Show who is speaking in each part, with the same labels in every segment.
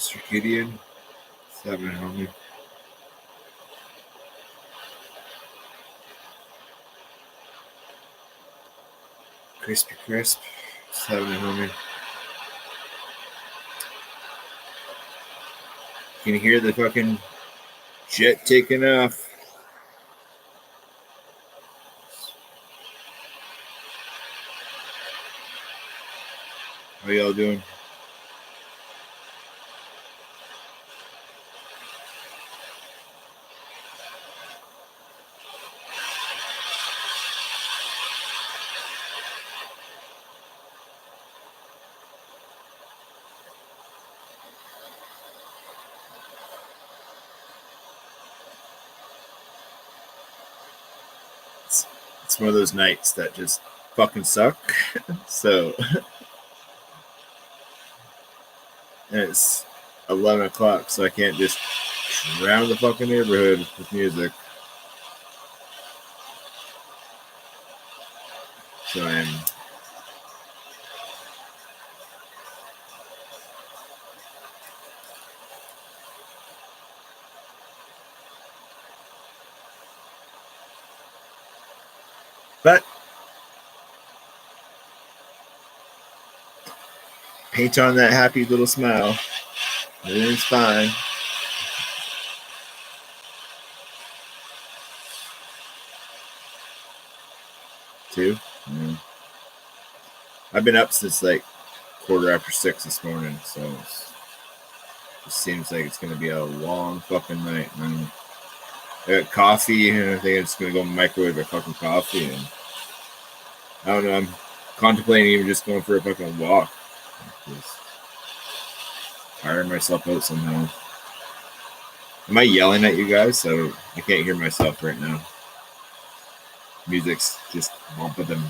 Speaker 1: Circadian. What's happening, homie? Crispy Crisp. What's happening, homie? Can you hear the fucking jet taking off? How y'all doing? It's one of those nights that just fucking suck. So, and it's 11 o'clock, so I can't just drown the fucking neighborhood with music. So I'm but paint on that happy little smile. Everything's fine. Too. Yeah. I've been up since like 6:15 this morning, so it just seems like it's gonna be a long fucking night. And I got coffee, and I think I'm just gonna go microwave a fucking coffee, and I don't know. I'm contemplating even just going for a fucking walk. Just tiring myself out somehow. Am I yelling at you guys? So I can't hear myself right now. Music's just bumping them.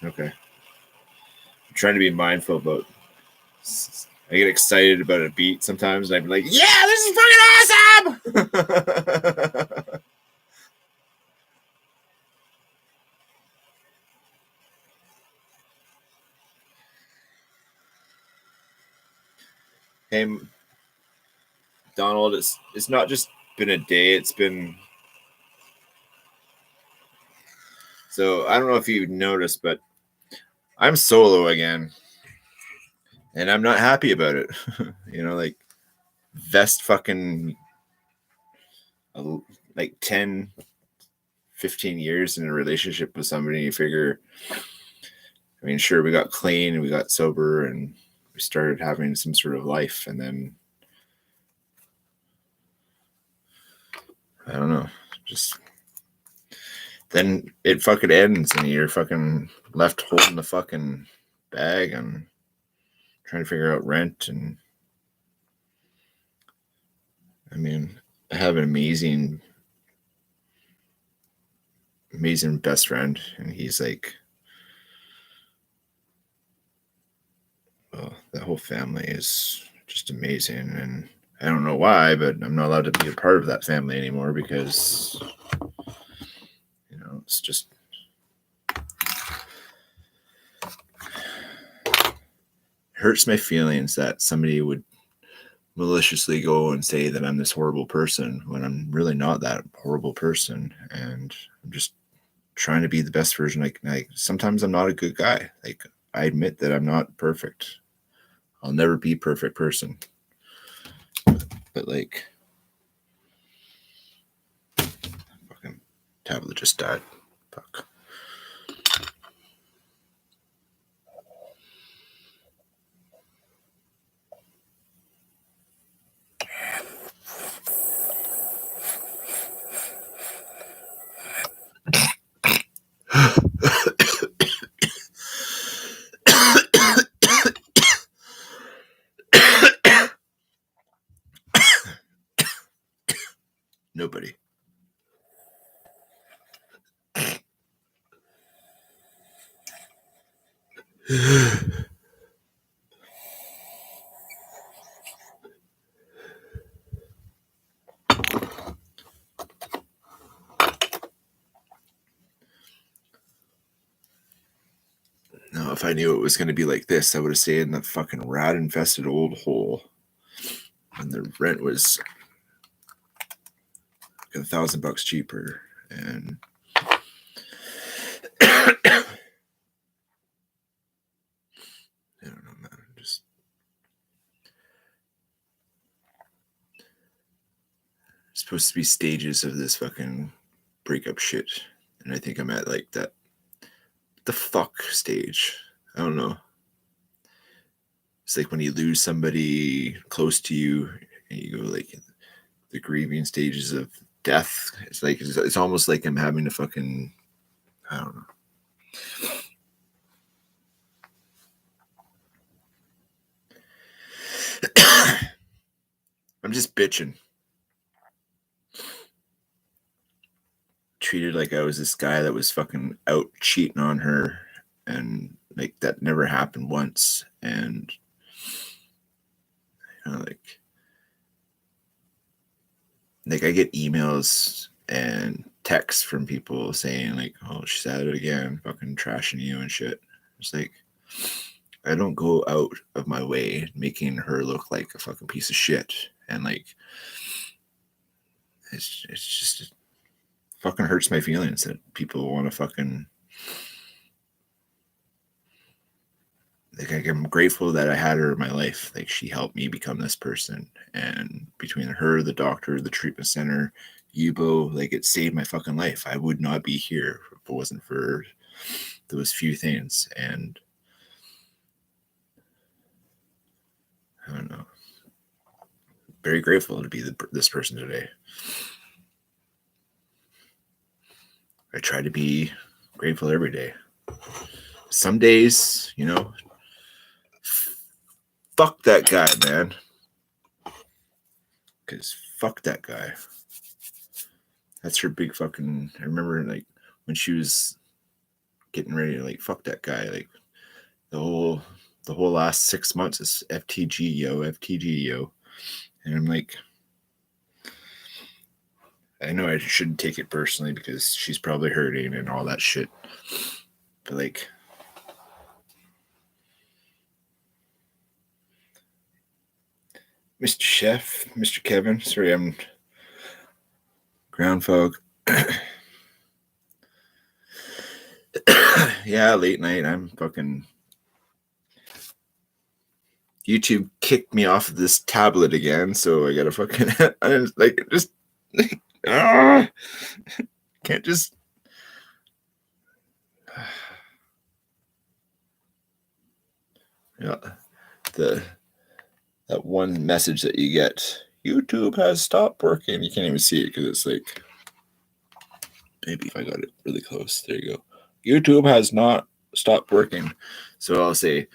Speaker 1: Okay. I'm trying to be mindful about. I get excited about a beat sometimes, and I'm like, "Yeah, this is fucking awesome!" Hey, Donald, it's not just been a day; it's been. So I don't know if you noticed, but I'm solo again, and I'm not happy about it. Like vest fucking like 10, 15 years in a relationship with somebody. You figure, I mean, sure, we got clean, we got sober, and we started having some sort of life, and then I don't know, just then it fucking ends, and you're fucking left holding the fucking bag and trying to figure out rent. And I mean, I have an amazing best friend, and he's like, well, the whole family is just amazing, and I don't know why, but I'm not allowed to be a part of that family anymore because it's just hurts my feelings that somebody would maliciously go and say that I'm this horrible person when I'm really not that horrible person, and I'm just trying to be the best version. Like sometimes I'm not a good guy. Like I admit that I'm not perfect. I'll never be a perfect person. But like fucking tablet just died. Fuck. Nobody. if I knew it was going to be like this, I would have stayed in that fucking rat-infested old hole. And the rent was $1,000 cheaper. And I don't know, man. Just supposed to be stages of this fucking breakup shit. And I think I'm at like that the fuck stage. I don't know. It's like when you lose somebody close to you and you go like the grieving stages of death. It's like it's almost like I'm having to fucking, I don't know. I'm just bitching. Treated like I was this guy that was fucking out cheating on her, and like that never happened once. And you know, like I get emails and texts from people saying like, "Oh, she's at it again, fucking trashing you and shit." It's like I don't go out of my way making her look like a fucking piece of shit, and like it's just it fucking hurts my feelings that people want to fucking like I'm grateful that I had her in my life. Like she helped me become this person, and between her, the doctor, the treatment center, Yubo, like it saved my fucking life. I would not be here if it wasn't for those few things. And I don't know. Very grateful to be this person today. I try to be grateful every day. Some days, you know, fuck that guy, man. Because fuck that guy. That's her big fucking. I remember like when she was getting ready to like fuck that guy. Like the whole last 6 months is FTG yo. And I'm like, I know I shouldn't take it personally because she's probably hurting and all that shit. But like, Mr. Chef, Mr. Kevin, sorry, I'm ground fog. Yeah, late night. I'm fucking. YouTube kicked me off of this tablet again, so I gotta fucking. I just can't just. Yeah, that one message that you get, YouTube has stopped working. You can't even see it because it's like, maybe if I got it really close, there you go. YouTube has not stopped working. So I'll say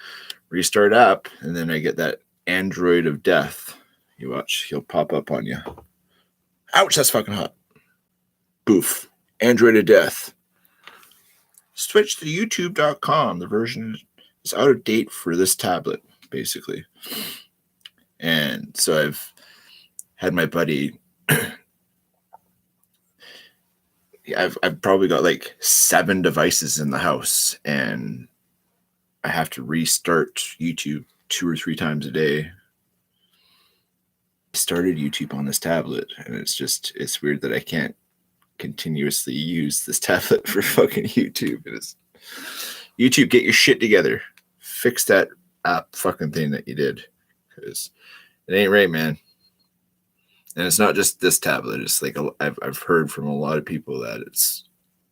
Speaker 1: restart app, and then I get that Android of death. You watch, he'll pop up on you. Ouch, that's fucking hot. Boof. Android of death. Switch to youtube.com. The version is out of date for this tablet, basically. And so I've had my buddy. I've probably got like 7 devices in the house, and I have to restart YouTube 2 or 3 times a day. I started YouTube on this tablet, and it's weird that I can't continuously use this tablet for fucking YouTube. YouTube, get your shit together. Fix that app fucking thing that you did, because it ain't right, man. And it's not just this tablet. It's like I've heard from a lot of people that it's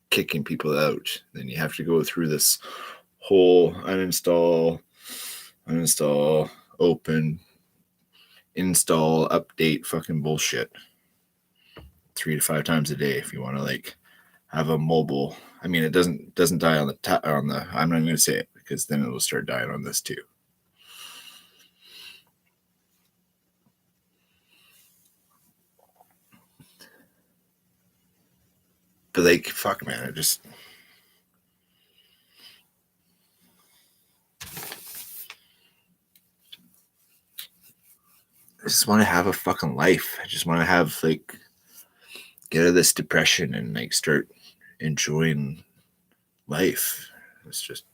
Speaker 1: kicking people out. Then you have to go through this whole uninstall, open, install, update fucking bullshit 3 to 5 times a day if you want to like have a mobile. I mean, it doesn't die on the I'm not going to say it because then it will start dying on this too. But like, fuck, man, I just want to have a fucking life. I just want to have like get out of this depression and like start enjoying life. It's just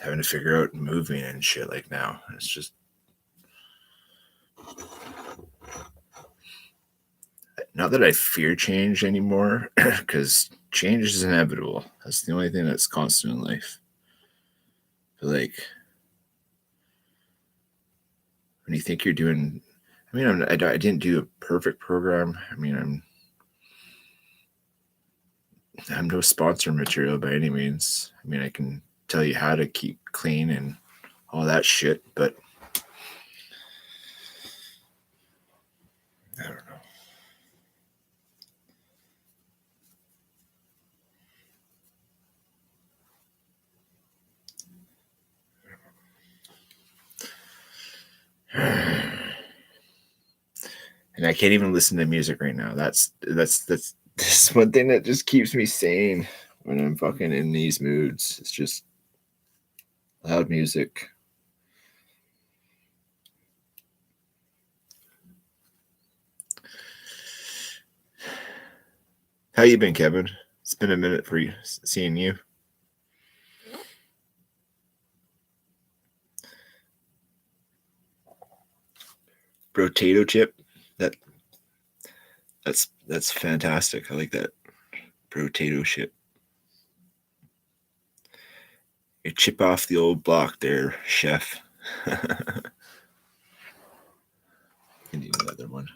Speaker 1: having to figure out moving and shit like now. It's just not that I fear change anymore, because change is inevitable. That's the only thing that's constant in life. But like, when you think you're doing, I mean, I didn't do a perfect program. I mean, I'm no sponsor material by any means. I mean, I can tell you how to keep clean and all that shit, but I don't know. And I can't even listen to music right now. That's one thing that just keeps me sane when I'm fucking in these moods. It's just loud music. How you been, Kevin? It's been a minute for you seeing you. Potato chip. That's fantastic. I like that. Potato chip. You chip off the old block there, chef. I need another one.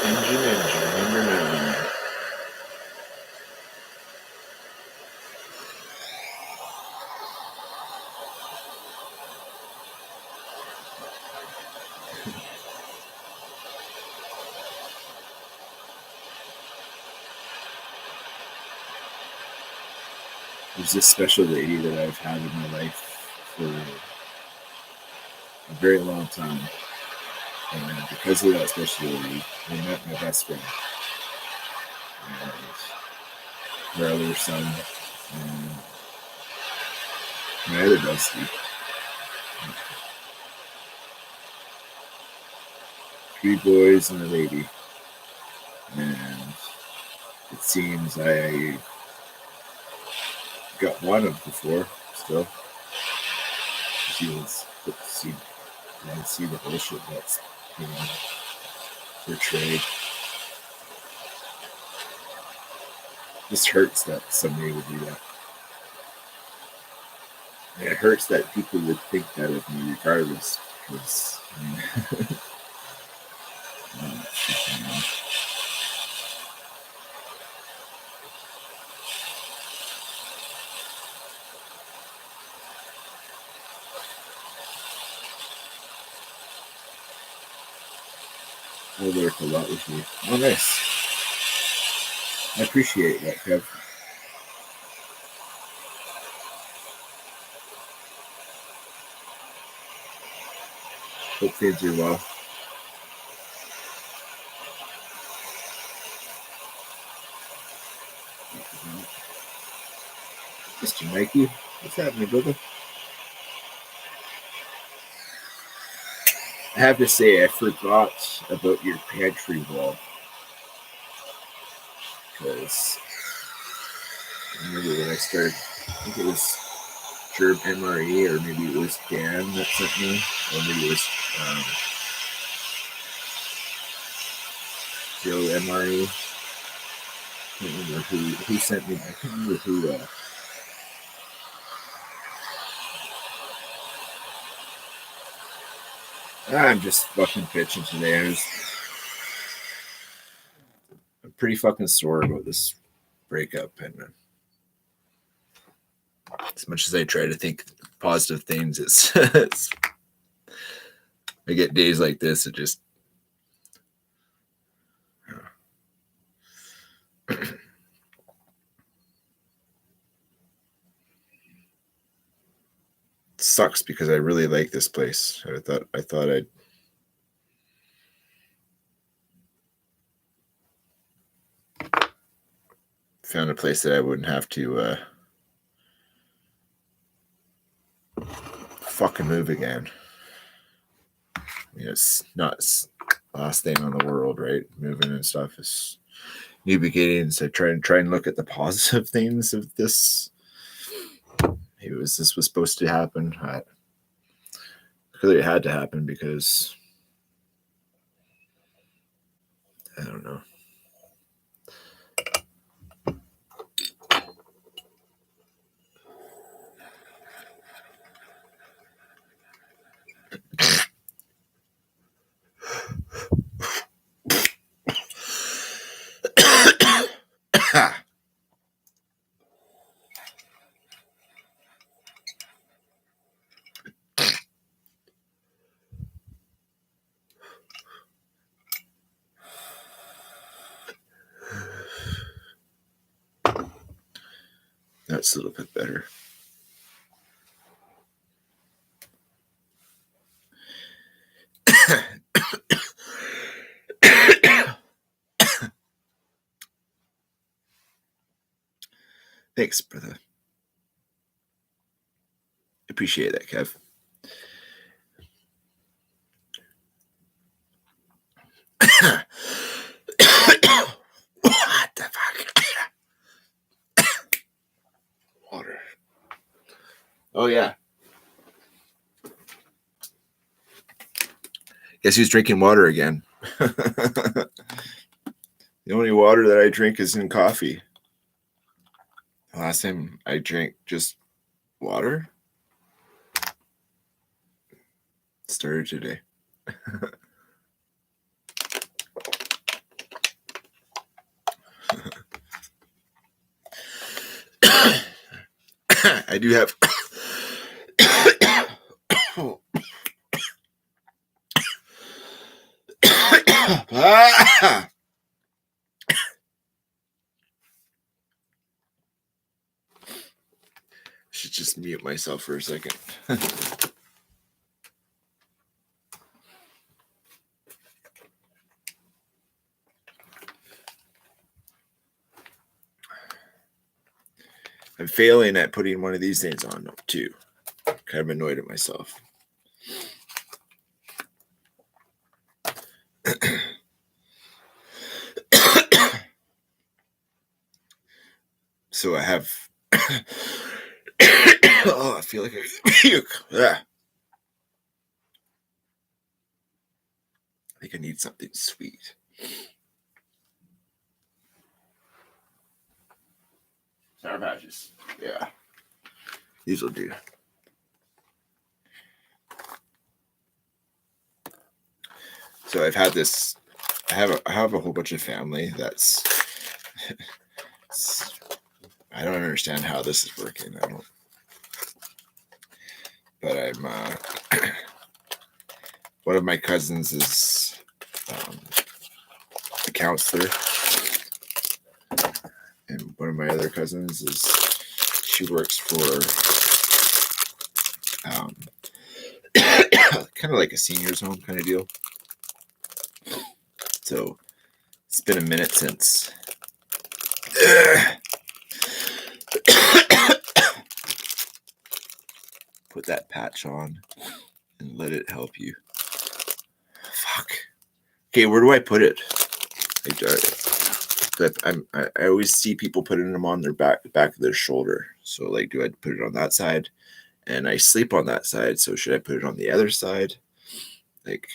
Speaker 1: Engine, number 9. There's this special lady that I've had in my life for a very long time. And because of that special lady, I met my best friend. And her other son, and my other bestie. 3 boys and a lady. And it seems I got one of the 4 still. I see the bullshit that's portrayed. Just hurts that somebody would do that. And it hurts that people would think that of me regardless. Because, I mean, I work a lot with you. Oh, nice. I appreciate that, Kev. Hope things are well. Mr. Mikey, what's happening, brother? I have to say, I forgot about your pantry wall. Because I remember when I started, I think it was Gerb MRE, or maybe it was Dan that sent me, or maybe it was Joe MRE. I can't remember who sent me. I can't remember who. I'm just fucking pitching today. I'm pretty fucking sore about this breakup, and as much as I try to think positive things, it's I get days like this. It just it sucks because I really like this place. I thought I'd found a place that I wouldn't have to fucking move again. I mean, it's not last thing on the world, right? Moving and stuff is new beginnings. I try and look at the positive things of this. Maybe this was supposed to happen. Clearly, it had to happen because I don't know. That's a little bit better. Thanks, brother. Appreciate that, Kev. What the fuck? Water. Oh, yeah. Guess who's drinking water again? The only water that I drink is in coffee. The last time I drank just water started today. I do have. Should just mute myself for a second. I'm failing at putting one of these things on too. Kind of annoyed at myself. So I have. Oh, I feel like I puke. I think I need something sweet. Sour Patches. Yeah. These will do. So I've had this. I have a whole bunch of family that's. I don't understand how this is working. I don't. But I'm. One of my cousins is a counselor, and one of my other cousins is she works for kind of like a seniors home kind of deal. So it's been a minute since. Put that patch on and let it help you. Fuck. Okay, where do I put it? I always see people putting them on their back of their shoulder. So like, do I put it on that side? And I sleep on that side. So should I put it on the other side? Like,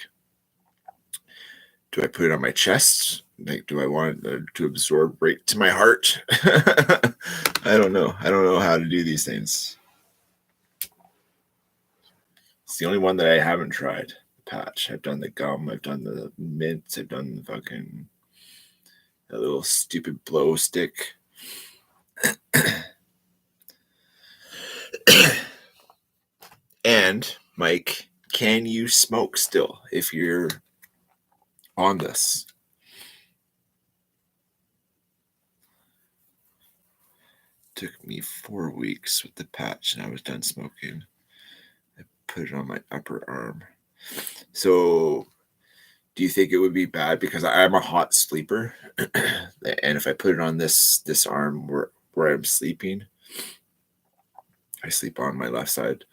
Speaker 1: do I put it on my chest? Like, do I want it to absorb right to my heart? I don't know. I don't know how to do these things. It's the only one that I haven't tried. The patch. I've done the gum. I've done the mints. I've done the fucking that little stupid blow stick. And Mike, can you smoke still if you're on this? Took me 4 weeks with the patch and I was done smoking. I put it on my upper arm. So do you think it would be bad because I'm a hot sleeper? And if I put it on this arm where I'm sleeping, I sleep on my left side.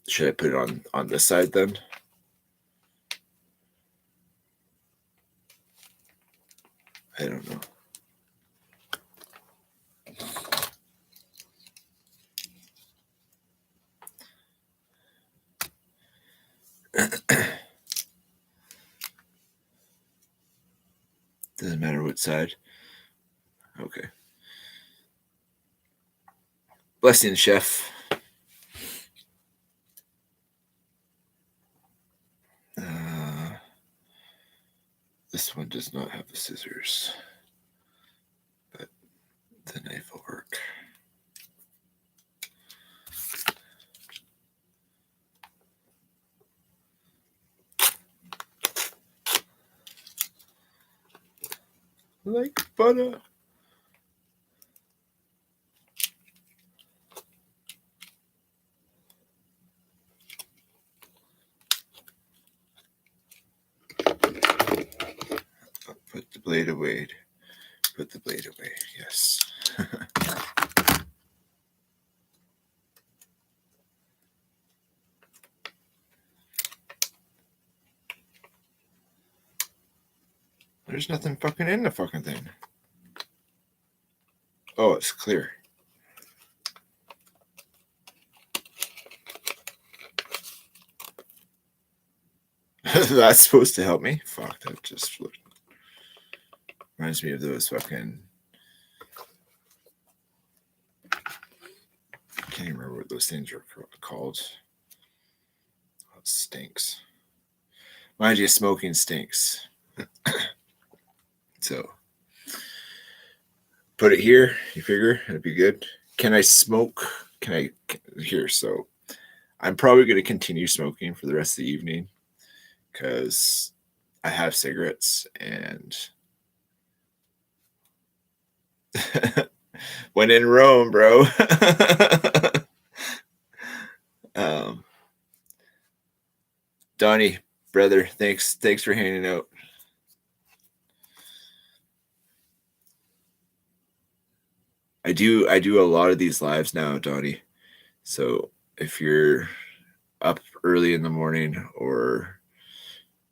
Speaker 1: Should I put it on this side then? I don't know. Doesn't matter what side. Okay. Blessing, chef. This one does not have the scissors, but the knife will work. Like butter. Put the blade away. Put the blade away. Yes. There's nothing fucking in the fucking thing. Oh, it's clear. That's supposed to help me? Fuck, that just reminds me of those fucking... I can't even remember what those things are called. Oh, it stinks. Mind you, smoking stinks. So, put it here. You figure it'd be good. Can I smoke? Here, so I'm probably going to continue smoking for the rest of the evening because I have cigarettes and when in Rome, bro. Donnie, brother, thanks for hanging out. I do a lot of these lives now, Donnie. So if you're up early in the morning or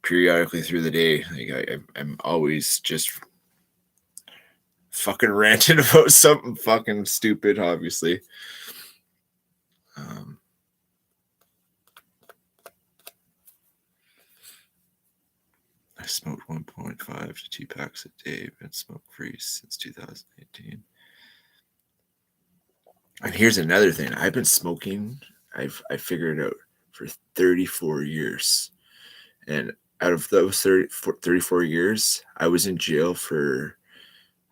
Speaker 1: periodically through the day, like I'm always just fucking ranting about something fucking stupid, obviously. I smoked 1.5 to 2 packs a day. Been smoke free since 2018. And here's another thing. I've been smoking. I figured it out for 34 years. And out of those 34 years, I was in jail for,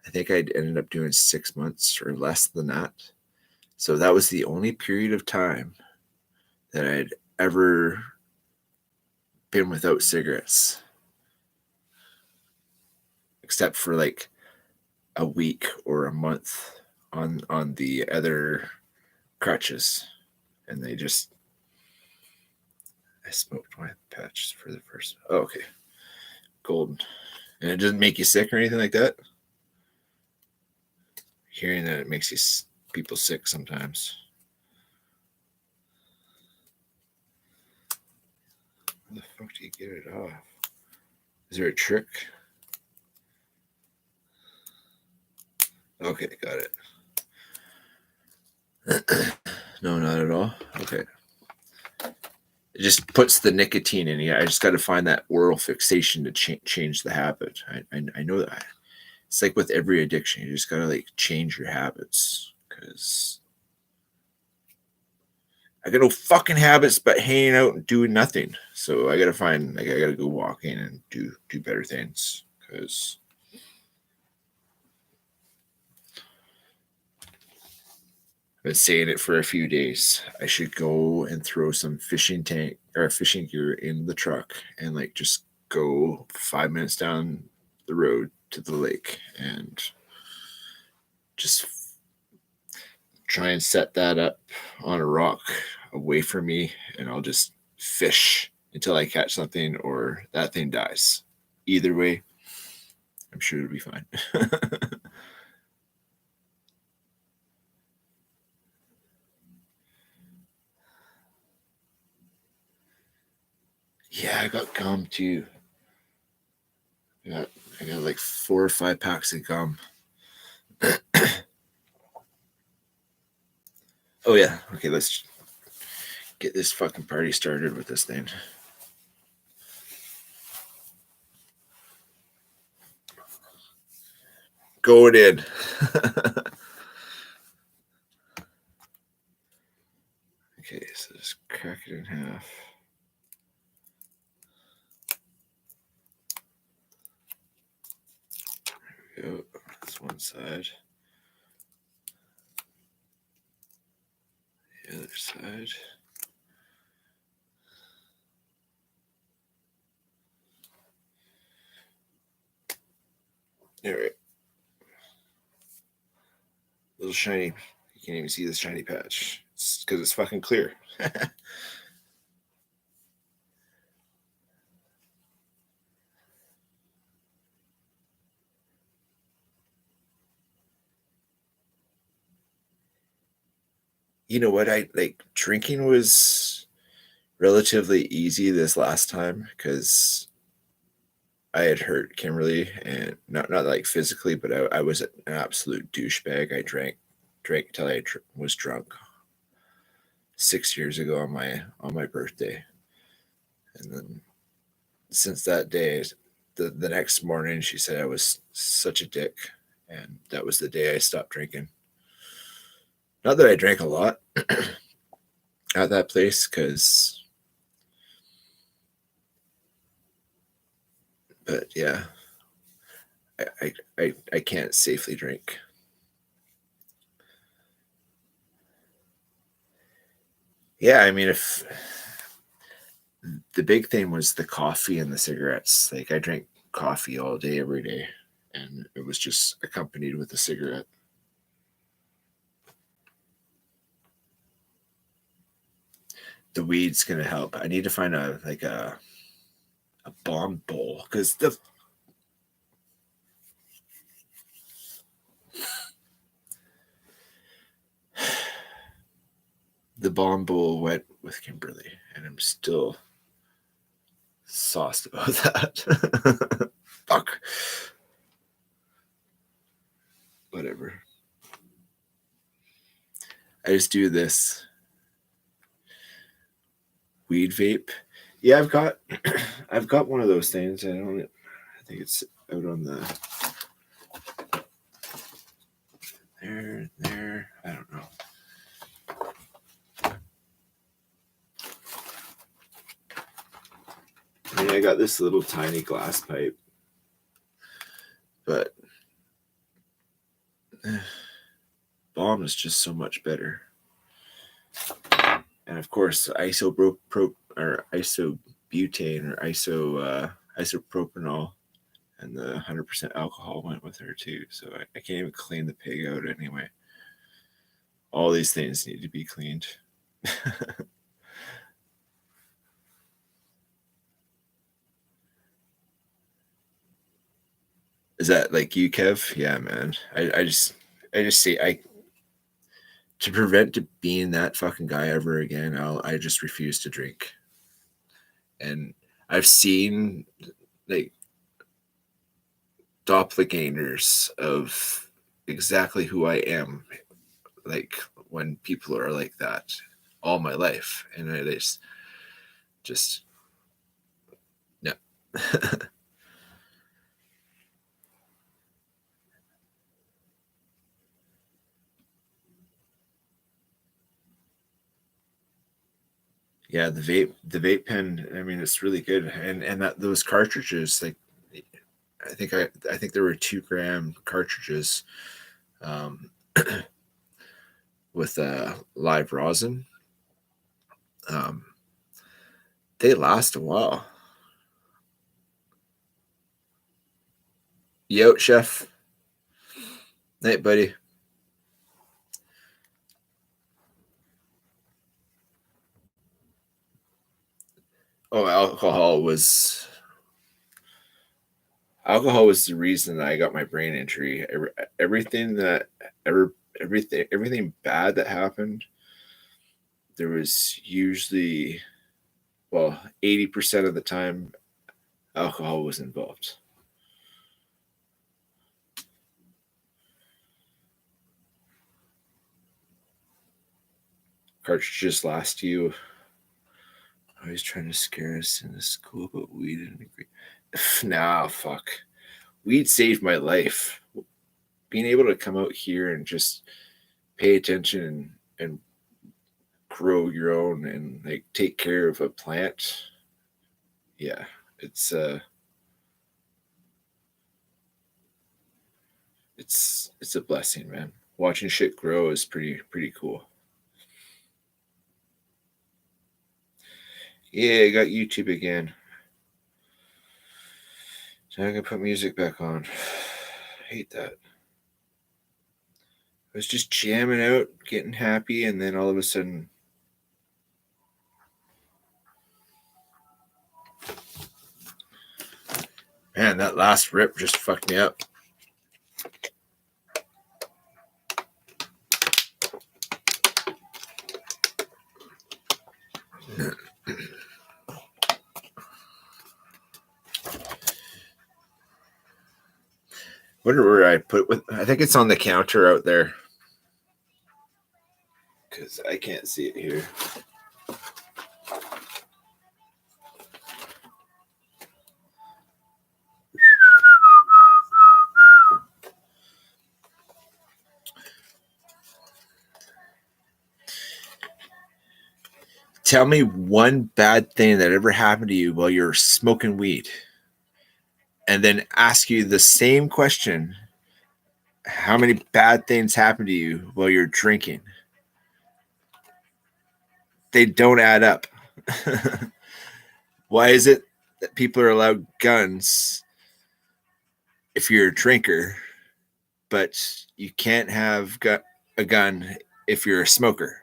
Speaker 1: I think I ended up doing 6 months or less than that. So that was the only period of time that I'd ever been without cigarettes. Except for like a week or a month on the other crutches. And I smoked my patch for the first. Oh, okay. Golden. And it doesn't make you sick or anything like that? Hearing that it makes people sick sometimes. How the fuck do you get it off? Is there a trick? Okay, got it. No, not at all. Okay. It just puts the nicotine in you. I just got to find that oral fixation to change the habit. I know that. It's like with every addiction. You just got to like change your habits because I got no fucking habits but hanging out and doing nothing. So I got to find, like, I got to go walking and do better things because I've been saying it for a few days. I should go and throw some fishing gear in the truck and like just go 5 minutes down the road to the lake and just try and set that up on a rock away from me, and I'll just fish until I catch something or that thing dies. Either way, I'm sure it'll be fine. Yeah, I got gum too. I got like 4 or 5 packs of gum. Oh yeah. Okay, let's get this fucking party started with this thing. Going in. Okay, so just crack it in half. There we go. That's one side. The other side. All right. Little shiny. You can't even see this shiny patch. It's because it's fucking clear. You know what? I like drinking was relatively easy this last time because I had hurt Kimberly, and not like physically, but I was an absolute douchebag. I drank until I was drunk 6 years ago on my birthday, and then since that day, the next morning she said I was such a dick, and that was the day I stopped drinking. Not that I drank a lot at that place, but yeah, I can't safely drink. Yeah, I mean, if the big thing was the coffee and the cigarettes. Like I drank coffee all day, every day, and it was just accompanied with a cigarette. The weed's gonna help. I need to find a bomb bowl because the bomb bowl went with Kimberly, and I'm still sauced about that. Fuck. Whatever. I just do this weed vape. Yeah, I've got one of those things. I think it's out on the there. I don't know. I mean, I got this little tiny glass pipe, but bomb is just so much better. And of course, or isobutane or isopropanol and the 100% alcohol went with her too. So I can't even clean the pig out anyway. All these things need to be cleaned. Is that like you, Kev? Yeah, man. I just say I to prevent being that fucking guy ever again. I just refuse to drink. And I've seen like doppelgangers of exactly who I am, like when people are like that all my life, and I just no. Yeah, the vape pen. I mean, it's really good, and that those cartridges, like I think there were 2 gram cartridges, um, with live rosin. Um, they last a while. Yo, chef. Night, buddy. Oh, alcohol was the reason that I got my brain injury. Everything that ever everything bad that happened, there was usually well, 80% of the time, alcohol was involved. Cartridges last you. Always trying to scare us in the school about weed and agree. Nah, fuck. Weed saved my life. Being able to come out here and just pay attention and grow your own and like take care of a plant. Yeah, it's it's a blessing, man. Watching shit grow is pretty cool. Yeah, I got YouTube again. So I can put music back on. I hate that. I was just jamming out, getting happy, and then all of a sudden, man, that last rip just fucked me up. Wonder where I put with. I think it's on the counter out there because I can't see it here. Tell me one bad thing that ever happened to you while you're smoking weed, and then ask you the same question: how many bad things happened to you while you're drinking? They don't add up. Why is it that people are allowed guns if you're a drinker, but you can't have a gun if you're a smoker?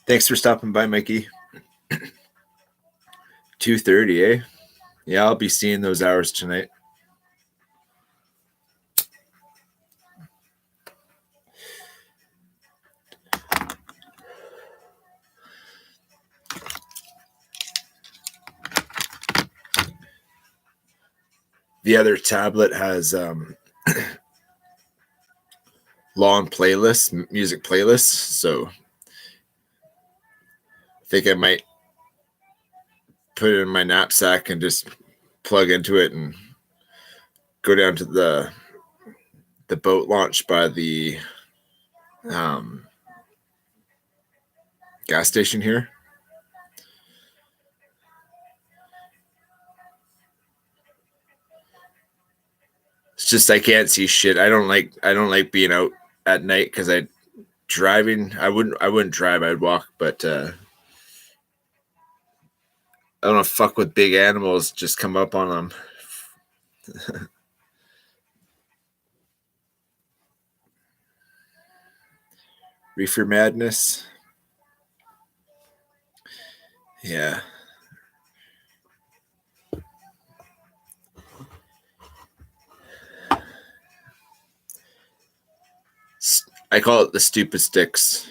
Speaker 1: Thanks for stopping by, Mikey. 2:30, eh? Yeah, I'll be seeing those hours tonight. The other tablet has long playlists, music playlists. So I think I might put it in my knapsack and just plug into it and go down to the boat launch by the gas station here. It's just I can't see shit. I don't like being out at night because I wouldn't drive, I'd walk, but I don't know, fuck with big animals, just come up on them. Reefer madness. Yeah. I call it the stupid sticks.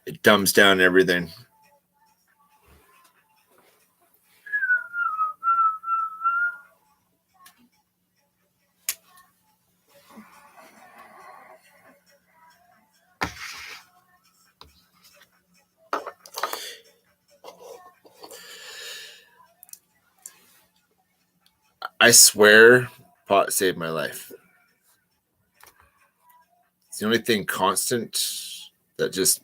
Speaker 1: It dumbs down everything. I swear pot saved my life. It's the only thing constant that just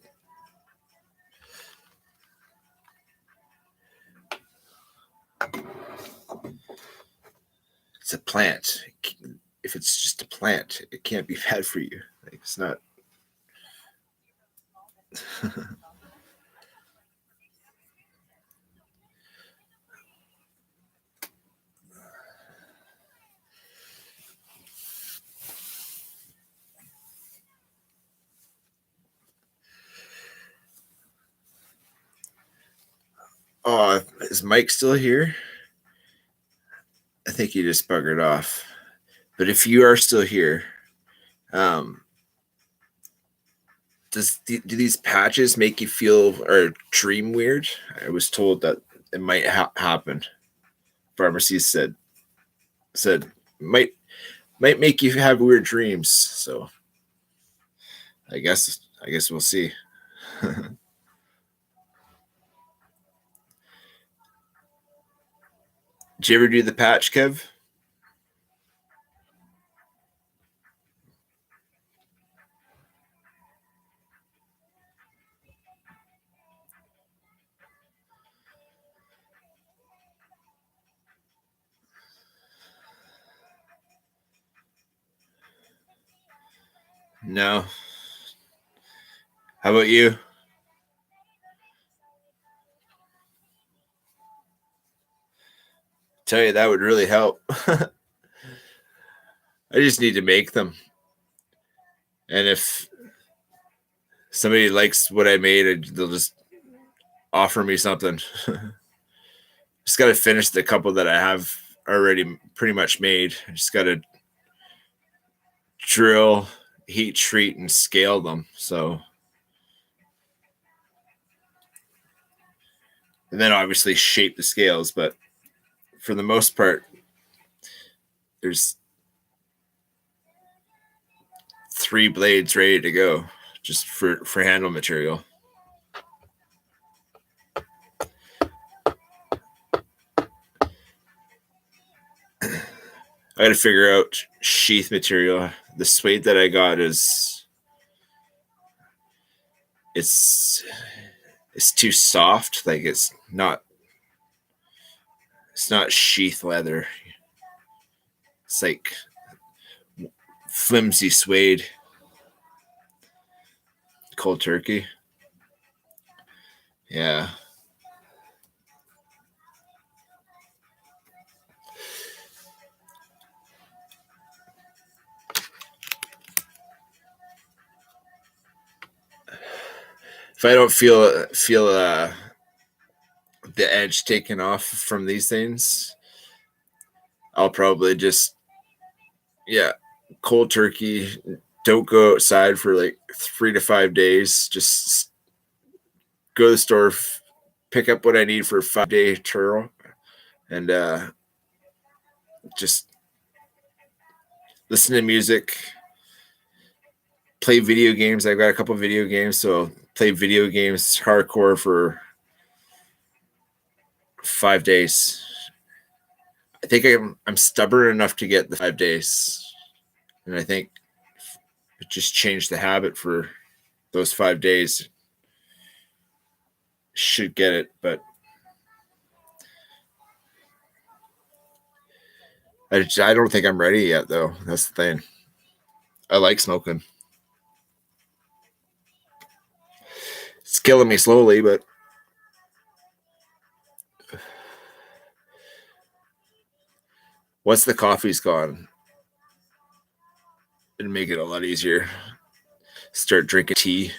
Speaker 1: it's a plant. If it's just a plant, it can't be bad for you. Like, it's not. Is Mike still here? I think he just buggered off. But if you are still here, do these patches make you feel or dream weird? I was told that it might happen. Pharmacy said might make you have weird dreams. So I guess we'll see. Did you ever do the patch, Kev? No. How about you? Tell you that would really help. I just need to make them. And if somebody likes what I made, they'll just offer me something. Just got to finish the couple that I have already pretty much made. I just got to drill, heat treat, and scale them. So, and then obviously shape the scales. But for the most part, there's 3 blades ready to go just for handle material. I got to figure out sheath material. The suede that I got is it's too soft. Like it's not sheath leather. It's like flimsy suede. Cold turkey. Yeah. If I don't feel the edge taken off from these things, I'll probably just cold turkey. Don't go outside for like 3 to 5 days. Just go to the store, pick up what I need for a 5-day turtle, and just listen to music, play video games. I've got a couple video games, so I'll play video games hardcore for 5 days. I think I'm stubborn enough to get the 5 days, and I think it just changed the habit for those 5 days. Should get it, but I don't think I'm ready yet, though. That's the thing. I like smoking. It's killing me slowly, but once the coffee's gone, it'd make it a lot easier. Start drinking tea.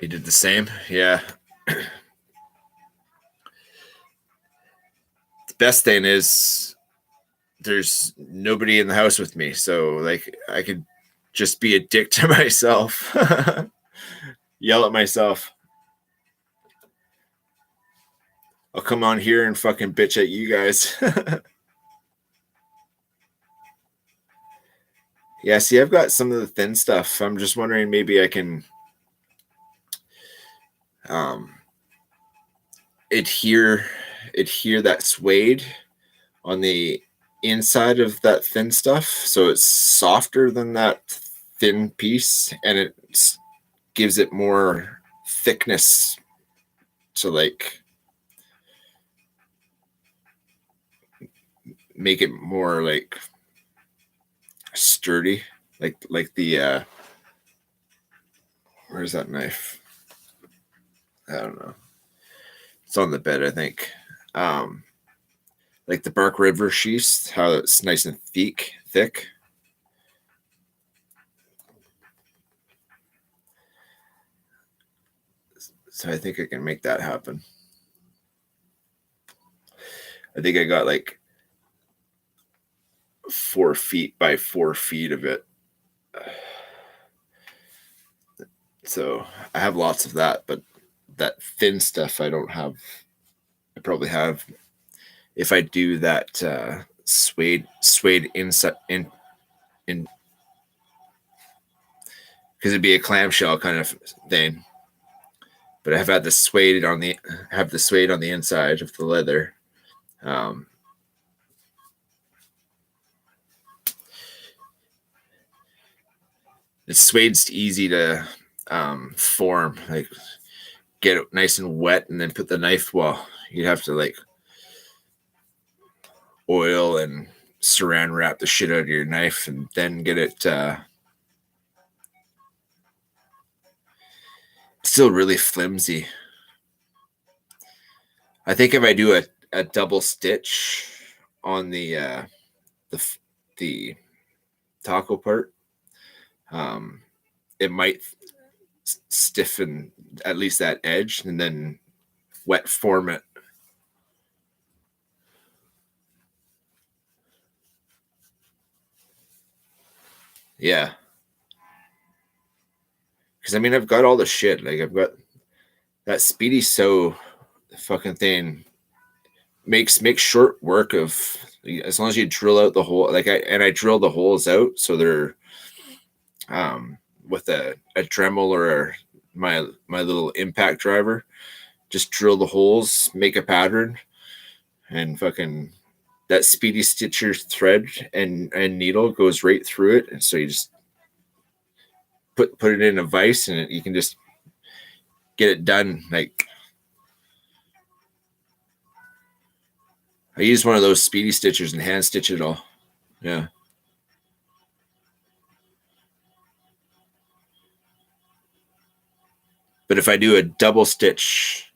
Speaker 1: You did the same? Yeah. The best thing is there's nobody in the house with me, so like I could just be a dick to myself. Yell at myself. I'll come on here and fucking bitch at you guys. Yeah, see, I've got some of the thin stuff. I'm just wondering maybe I can adhere that suede on the inside of that thin stuff, so it's softer than that thin piece, and it gives it more thickness to like make it more like sturdy, like the where's that knife? I don't know. It's on the bed, I think. Like the Bark River sheath, how it's nice and thick. So I think I can make that happen. I think I got like 4 feet by 4 feet of it. So I have lots of that, but that thin stuff I don't have. I probably have, if I do that suede inside in because it'd be a clamshell kind of thing. But I've had the suede on the inside of the leather. The suede's easy to form, like get it nice and wet, and then put the knife. Well, you'd have to like oil and saran wrap the shit out of your knife, and then get it. Still really flimsy. I think if I do a double stitch on the taco part, it might stiffen at least that edge, and then wet form it. Yeah. Because I mean, I've got all the shit. Like I've got that Speedy Sew fucking thing. Makes short work of, as long as you drill out the hole. Like I drill the holes out so they're with a Dremel or my little impact driver. Just drill the holes, make a pattern, and fucking that Speedy Stitcher thread and needle goes right through it. And so you just put it in a vise, and you can just get it done. Like I use one of those Speedy Stitchers and hand stitch it all. Yeah. But if I do a double stitch,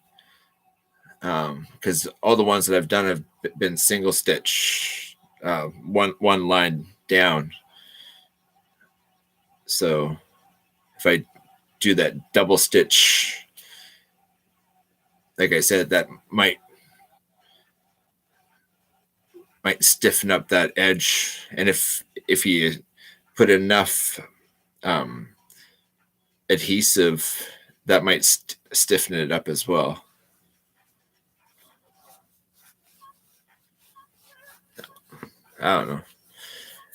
Speaker 1: because all the ones that I've done have been single stitch, one line down. So if I do that double stitch, like I said, that might stiffen up that edge, and if you put enough adhesive, that might stiffen it up as well. I don't know.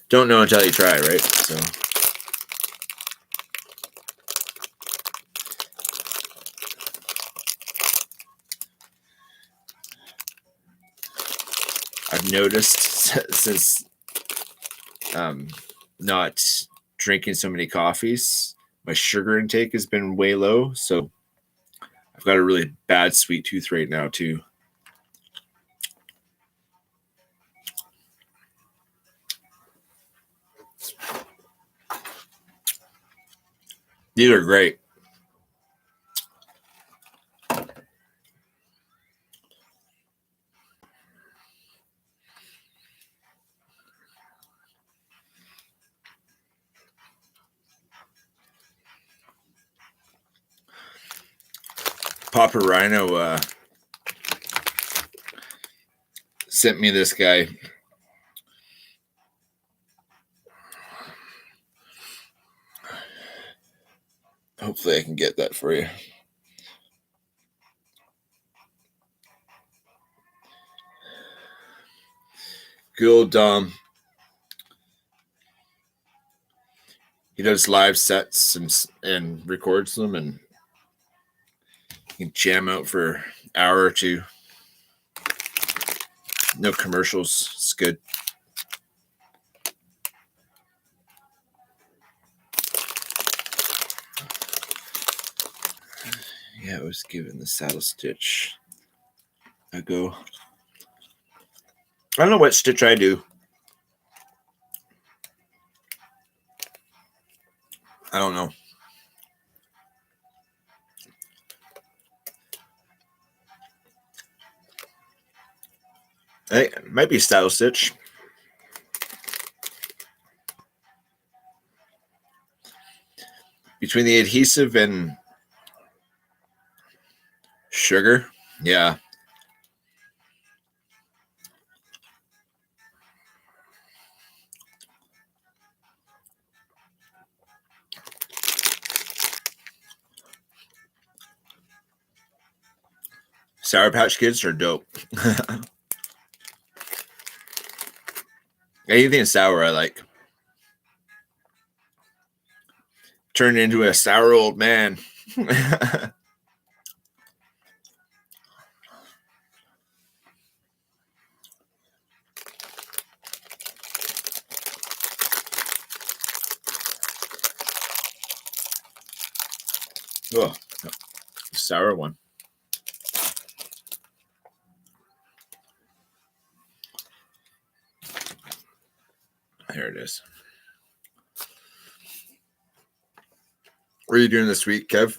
Speaker 1: Don't know until you try, right? So I've noticed since not drinking so many coffees, my sugar intake has been way low. So I've got a really bad sweet tooth right now too. These are great. Papa Rhino sent me this guy. Hopefully I can get that for you. Good old Dom. He does live sets and records them, and you can jam out for an hour or two. No commercials. It's good. Yeah, I was giving the saddle stitch a go. I don't know what stitch I do. I don't know. It might be saddle stitch. Between the adhesive and Sugar? Yeah. Sour Patch Kids are dope. Anything sour I like. Turned into a sour old man. Oh, sour one. There it is. What are you doing this week, Kev?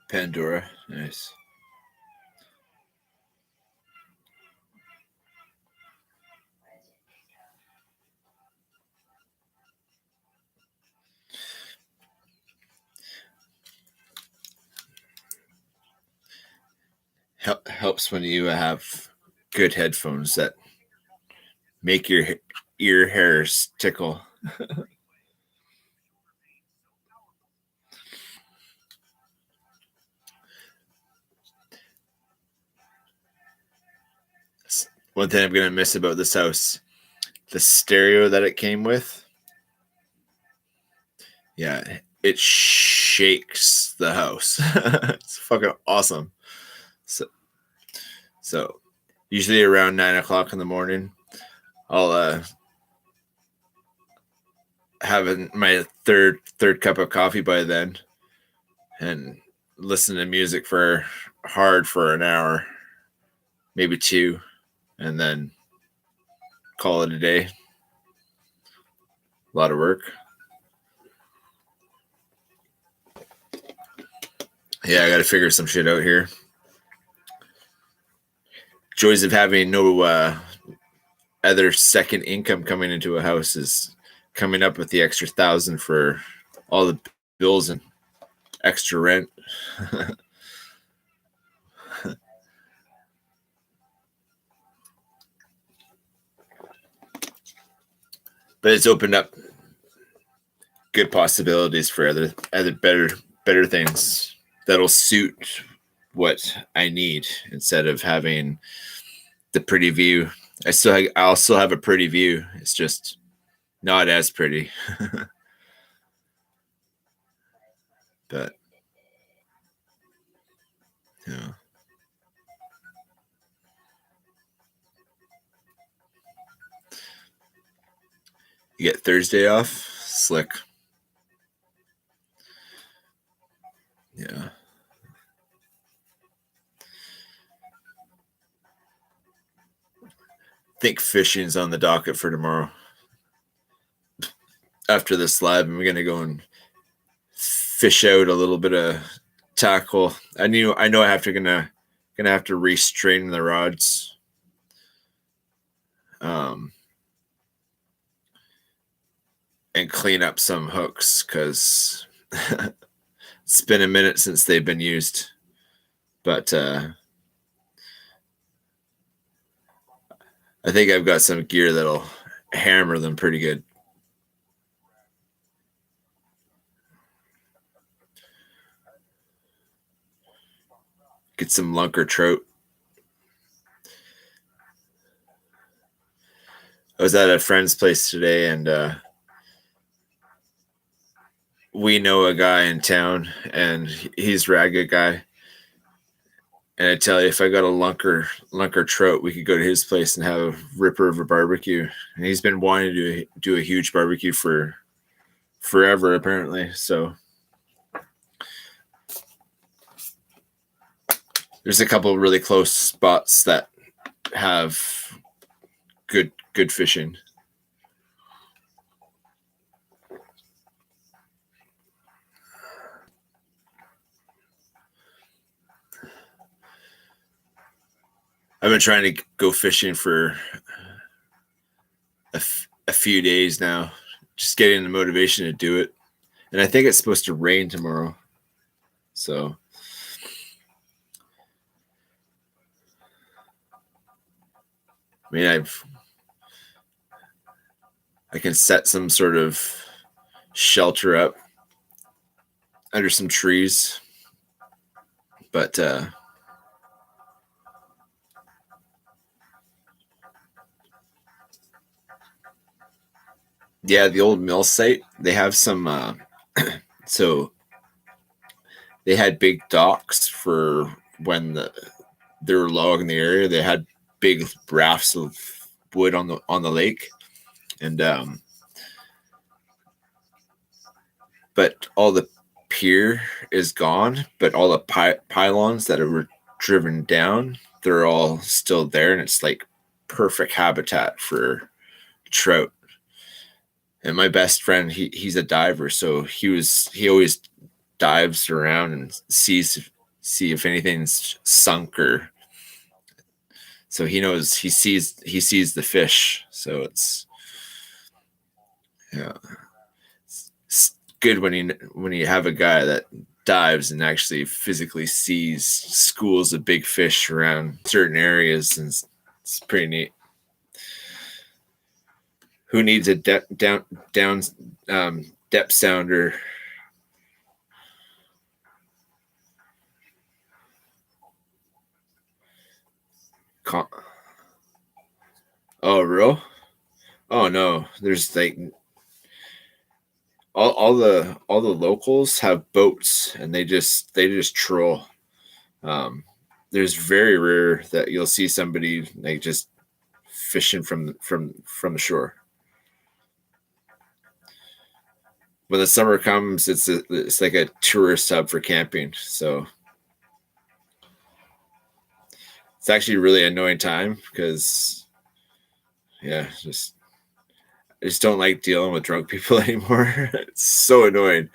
Speaker 1: Pandora. Nice. Helps when you have good headphones that make your ear hairs tickle. One thing I'm going to miss about this house, the stereo that it came with. Yeah, it shakes the house. It's fucking awesome. So usually around 9 o'clock in the morning, I'll have my third cup of coffee by then, and listen to music for an hour, maybe two, and then call it a day. A lot of work. Yeah, I got to figure some shit out here. Joys of having no other second income coming into a house is coming up with the extra 1,000 for all the bills and extra rent. But it's opened up good possibilities for other better things that'll suit what I need, instead of having the pretty view. I'll still have a pretty view. It's just not as pretty. But yeah. You get Thursday off? Slick. Yeah. I think fishing's on the docket for tomorrow. After this lab, I'm gonna go and fish out a little bit of tackle. I know I have to gonna have to restrain the rods. And clean up some hooks, because it's been a minute since they've been used. But I think I've got some gear that'll hammer them pretty good. Get some lunker trout. I was at a friend's place today, and we know a guy in town, and he's a ragged guy. And I tell you, if I got a lunker trout, we could go to his place and have a ripper of a barbecue. And he's been wanting to do a huge barbecue for forever, apparently. So there's a couple of really close spots that have good fishing. I've been trying to go fishing for a few days now, just getting the motivation to do it. And I think it's supposed to rain tomorrow. So I mean, I can set some sort of shelter up under some trees, but yeah, the old mill site, they have some so they had big docks for when they were logging the area. They had big rafts of wood on the lake, and but all the pier is gone, but all the pylons that were driven down, they're all still there, and it's like perfect habitat for trout. And my best friend, he's a diver, so he always dives around and see if anything's sunk, or so he knows he sees the fish. So it's yeah, it's good when you have a guy that dives and actually physically sees schools of big fish around certain areas, and it's pretty neat. Who needs a down depth sounder? Oh, real? Oh no, there's like all the locals have boats, and they just troll. Um, there's very rare that you'll see somebody like just fishing from the shore. When the summer comes, it's like a tourist hub for camping. So it's actually a really annoying time because yeah, I just don't like dealing with drunk people anymore. It's so annoying.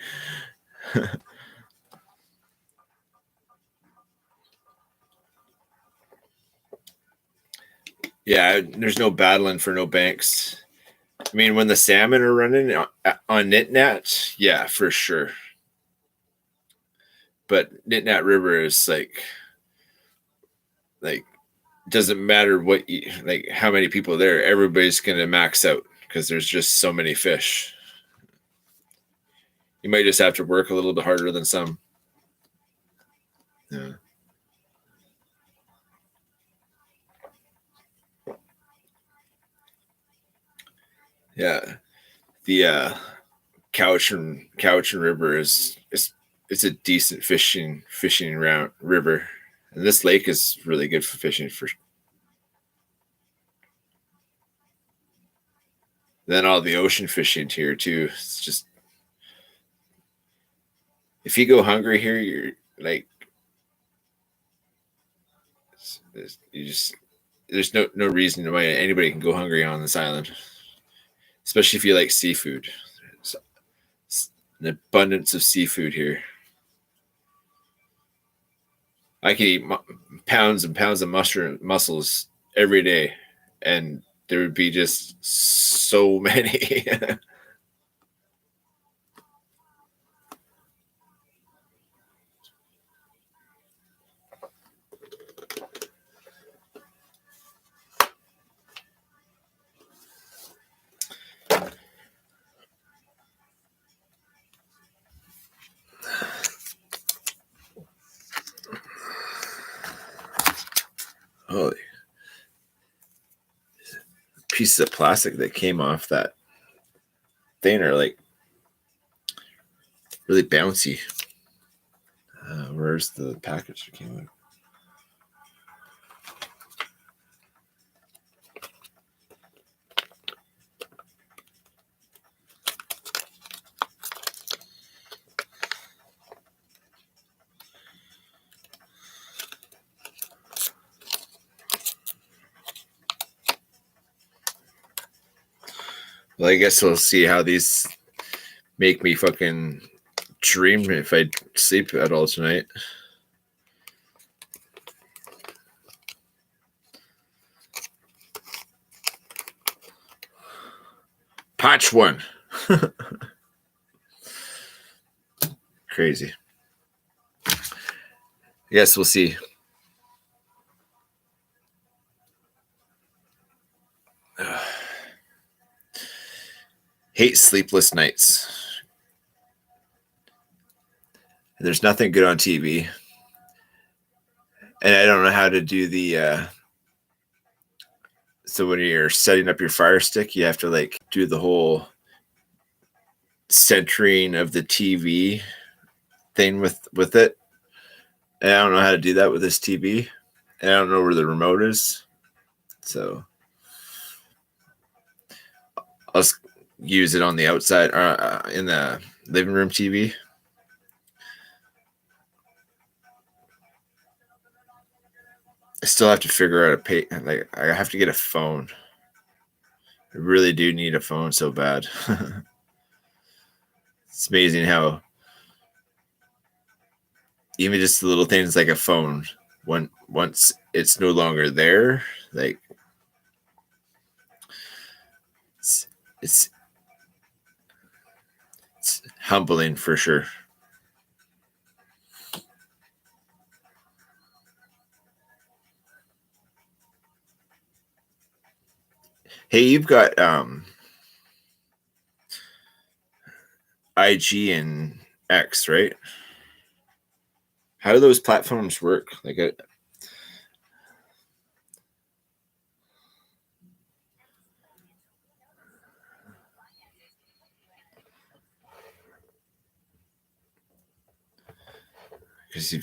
Speaker 1: Yeah, there's no battling for no banks. I mean, when the salmon are running on Nitnat, yeah, for sure. But Nitnat River is like doesn't matter what you, like how many people there. Everybody's gonna max out because there's just so many fish. You might just have to work a little bit harder than some. Yeah. Yeah. The Cowichan River it's a decent fishing round river, and this lake is really good for fishing. For then all the ocean fishing here too. It's just if you go hungry here, you're like you just there's no reason why anybody can go hungry on this island, especially if you like seafood. It's an abundance of seafood here. I can eat pounds and pounds of mussels every day, and there would be just so many. Holy pieces of plastic that came off that thing are like really bouncy. Where's the package that came with? Well, I guess we'll see how these make me fucking dream if I sleep at all tonight. Patch one. Crazy. Yes, we'll see. Hate sleepless nights. There's nothing good on TV. And I don't know how to do the so when you're setting up your Fire Stick, you have to like do the whole centering of the TV thing with it. And I don't know how to do that with this TV. And I don't know where the remote is. So I'll just use it on the outside in the living room TV. I still have to figure out like I have to get a phone. I really do need a phone so bad. It's amazing how even just the little things like a phone, once it's no longer there, like it's, it's it's humbling for sure. Hey, you've got IG and X, right? How do those platforms work? Like, because a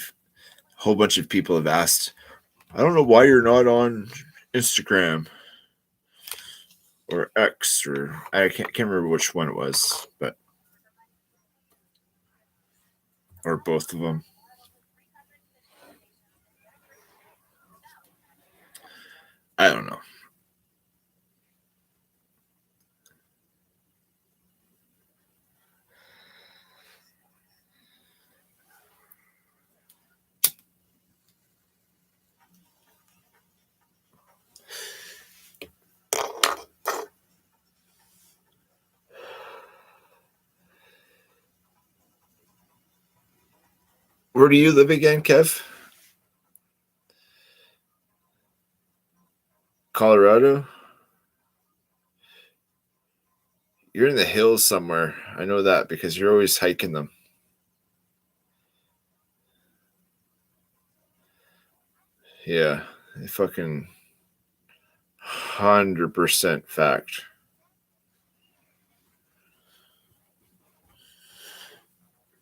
Speaker 1: whole bunch of people have asked, I don't know why you're not on Instagram or X, or I can't remember which one it was, but or both of them. I don't know. Where do you live again, Kev? Colorado? You're in the hills somewhere. I know that because you're always hiking them. Yeah, fucking 100% fact.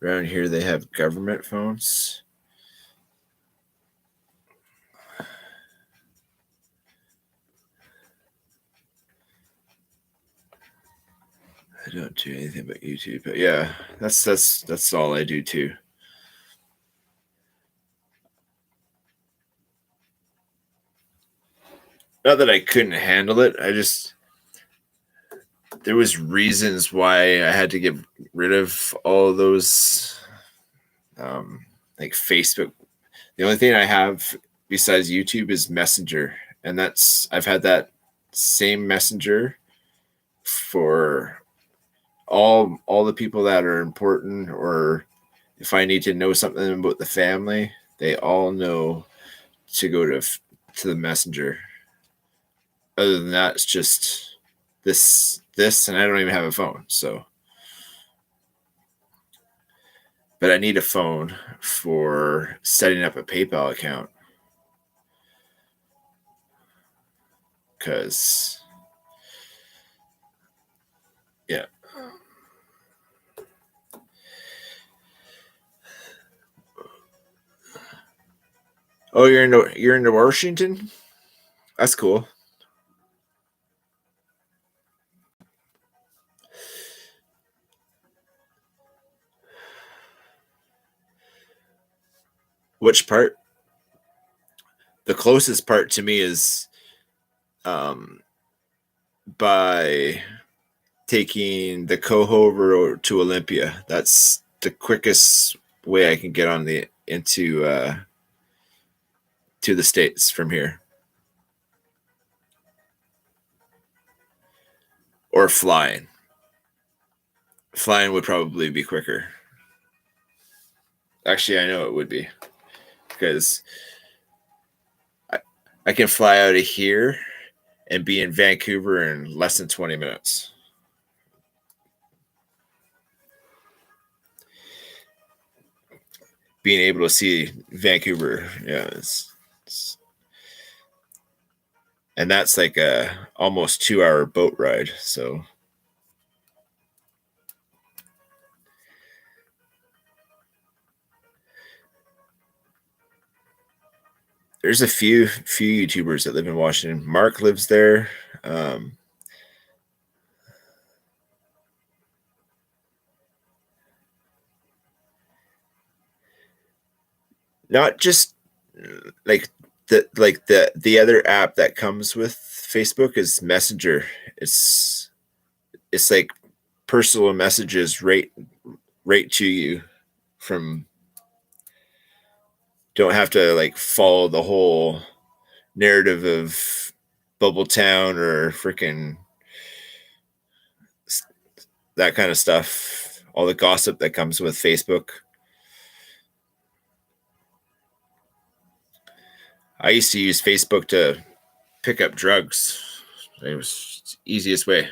Speaker 1: Around here, they have government phones. I don't do anything but YouTube, but yeah, that's all I do too. Not that I couldn't handle it. I just there was reasons why I had to get rid of all of those, like Facebook. The only thing I have besides YouTube is Messenger, and that's I've had that same Messenger for all the people that are important, or if I need to know something about the family, they all know to go to the Messenger. Other than that, it's just this, and I don't even have a phone. So, but I need a phone for setting up a PayPal account because yeah. Oh, you're in Washington. That's cool. Which part? The closest part to me is um by taking the Coho over to Olympia. That's the quickest way I can get on the into to the States from here. Or flying. Flying would probably be quicker. Actually, I know it would be, because I can fly out of here and be in Vancouver in less than 20 minutes. Being able to see Vancouver, yeah, and that's like a almost 2 hour boat ride. So there's a few YouTubers that live in Washington. Mark lives there. Not just like the other app that comes with Facebook is Messenger. It's like personal messages right to you from, don't have to like follow the whole narrative of Bubble Town or freaking that kind of stuff. All the gossip that comes with Facebook. I used to use Facebook to pick up drugs. It was the easiest way.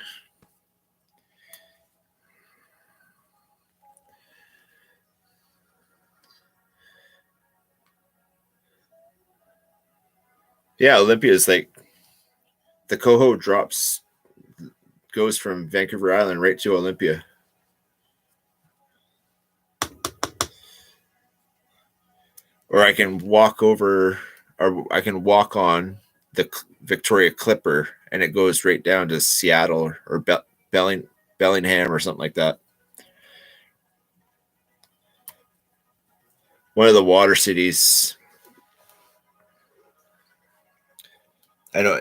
Speaker 1: Yeah, Olympia is like the Coho goes from Vancouver Island right to Olympia. Or I can walk over, or I can walk on the Victoria Clipper, and it goes right down to Seattle or Bellingham or something like that. One of the water cities. I know.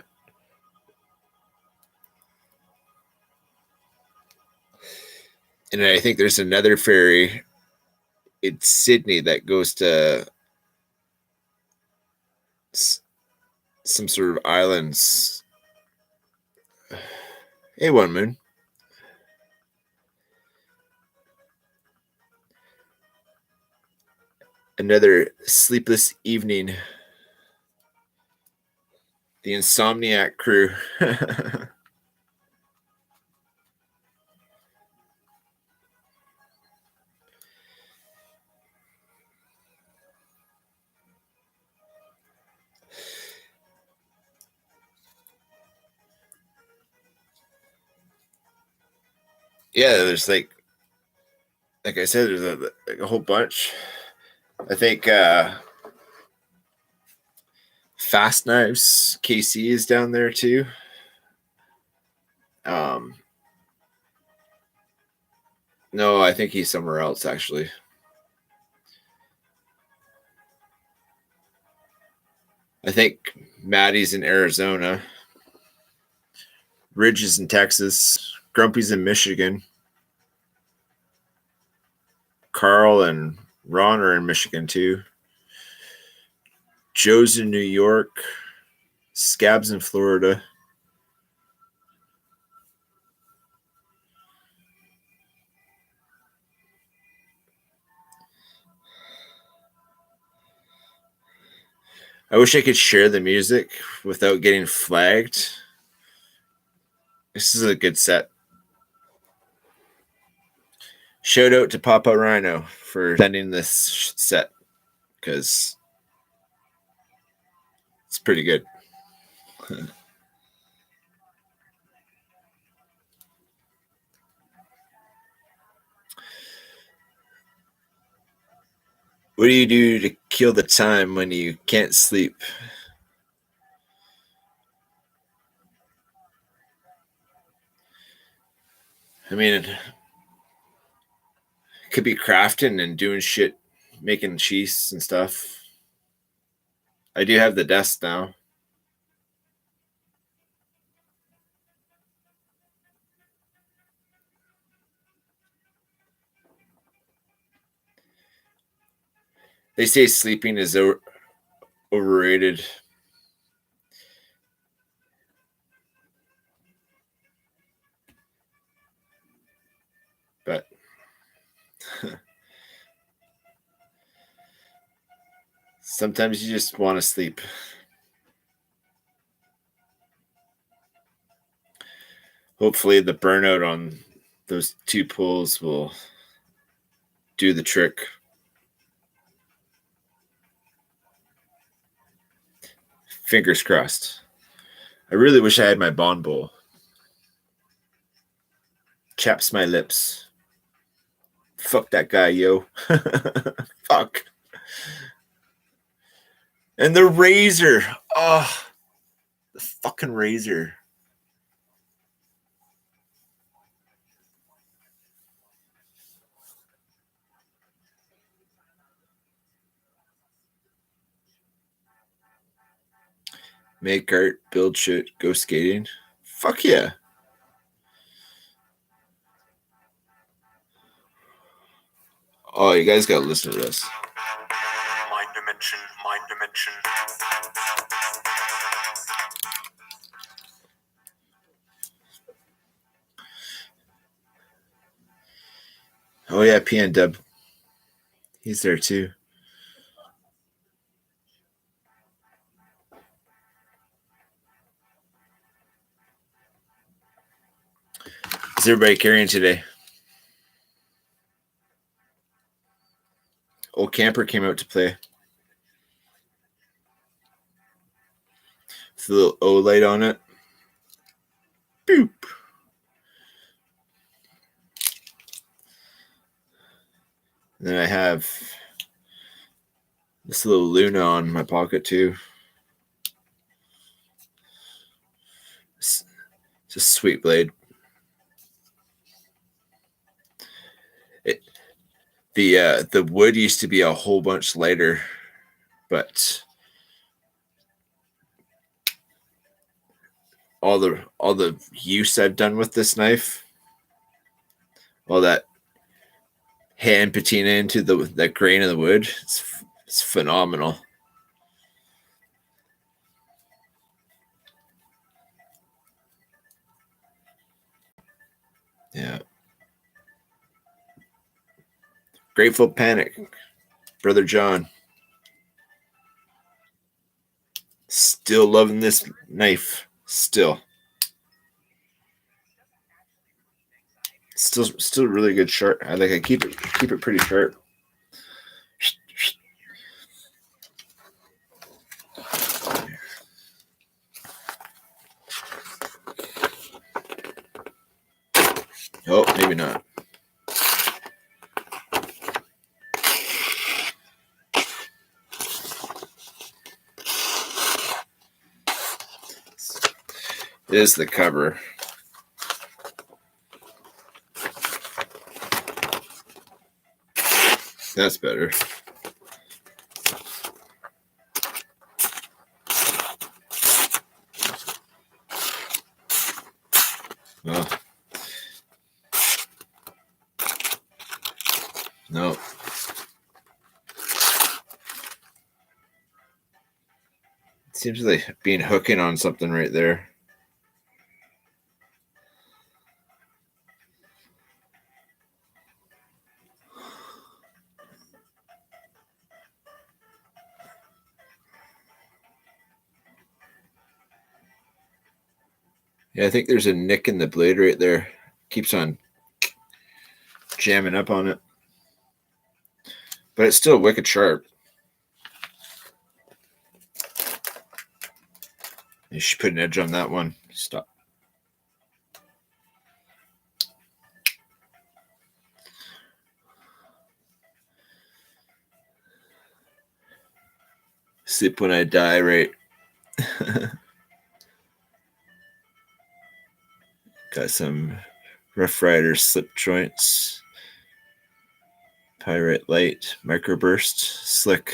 Speaker 1: And I think there's another ferry in Sydney that goes to some sort of islands. Hey, One Moon. Another sleepless evening. The Insomniac crew. Yeah, there's like I said, there's a whole bunch. I think Fast Knives KC is down there too. No, I think he's somewhere else actually. I think Maddie's in Arizona. Ridge is in Texas. Grumpy's in Michigan. Carl and Ron are in Michigan too. Joe's in New York. Scab's in Florida. I wish I could share the music without getting flagged. This is a good set. Shout out to Papa Rhino for sending this set, because it's pretty good. What do you do to kill the time when you can't sleep? I mean, it could be crafting and doing shit, making cheese and stuff. I do have the desk now. They say sleeping is overrated. But sometimes you just want to sleep. Hopefully the burnout on those 2 pulls will do the trick. Fingers crossed. I really wish I had my Bond bowl. Chaps my lips. Fuck that guy, yo. Fuck. And the razor. Oh, the fucking razor. Make art, build shit, go skating. Fuck yeah. Oh, you guys gotta listen to this.
Speaker 2: Mind dimension, mind dimension.
Speaker 1: Oh yeah, PN Dub. He's there too. Is everybody carrying today? Old Camper came out to play. With a little O light on it. Boop. And then I have this little Luna on my pocket too. It's a sweet blade. The wood used to be a whole bunch lighter, but all the use I've done with this knife, all that hand patina into that grain of the wood, it's phenomenal. Yeah. Grateful Panic, Brother John. Still loving this knife. Still really good sharp. I keep it pretty sharp. Oh, maybe not. It is the cover. That's better. Oh. No. It seems like being hooking on something right there. Yeah, I think there's a nick in the blade right there. Keeps on jamming up on it. But it's still wicked sharp. You should put an edge on that one. Stop. Sleep when I die, right? Got some Rough Rider slip joints. Pirate Light, Microburst, Slick.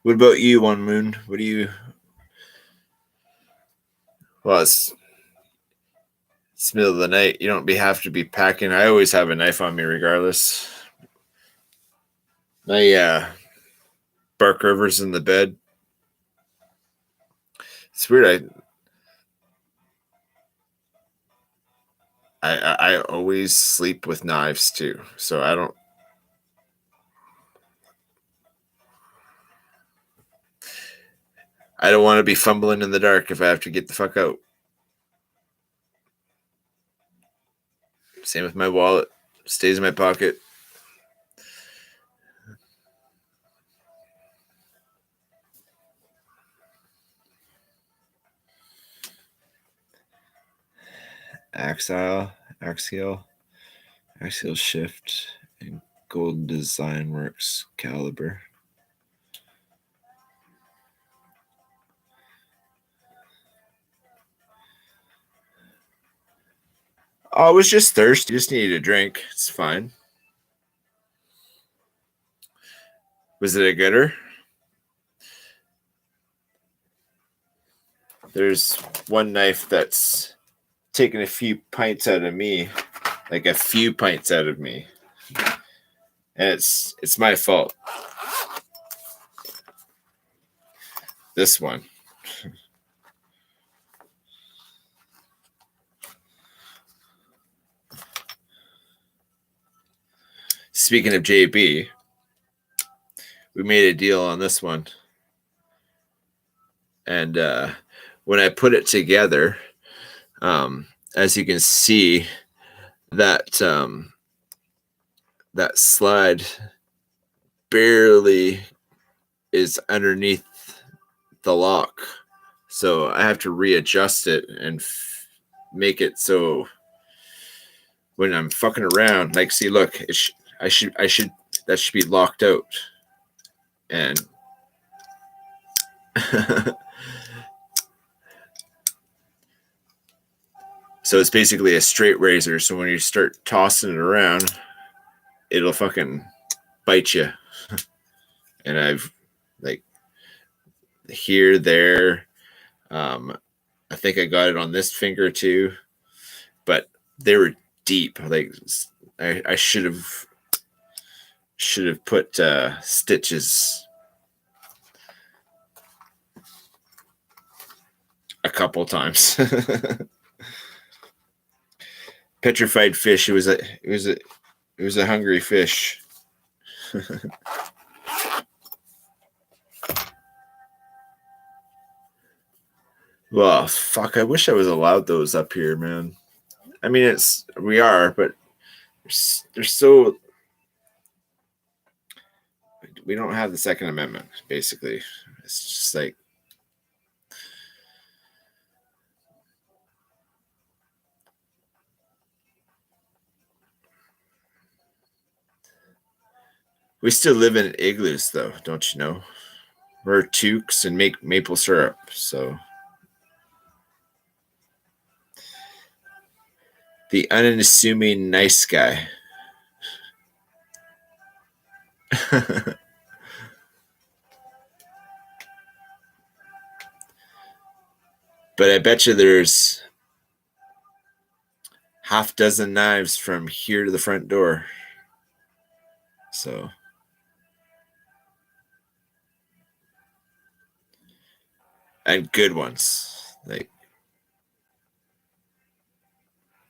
Speaker 1: What about you, One Moon? What do you... Well, it's It's the middle of the night. You don't have to be packing. I always have a knife on me regardless. My Bark River's in the bed. It's weird. I always sleep with knives too. So I don't want to be fumbling in the dark if I have to get the fuck out. Same with my wallet. Stays in my pocket. Axial shift, and Gold Design Works caliber. Oh, I was just thirsty. Just needed a drink. It's fine. Was it a gooder? There's one knife that's taken a few pints out of me, like a few pints out of me, and it's my fault. This one. Speaking of JB, we made a deal on this one, and when I put it together, as you can see, that that slide barely is underneath the lock, so I have to readjust it and make it so when I'm fucking around, like, see, look, I should that should be locked out, and so it's basically a straight razor. So when you start tossing it around, it'll fucking bite you. And I've like here, there. I think I got it on this finger too, but they were deep. Like I should have put stitches a couple times. Petrified fish. It was a hungry fish. Well, fuck, I wish I was allowed those up here, man. I mean, we are, but they're so, we don't have the Second Amendment, basically. It's just like, we still live in igloos, though, don't you know? We're toques and make maple syrup, so. The unassuming nice guy. But I bet you there's half dozen knives from here to the front door. So. And good ones. Like,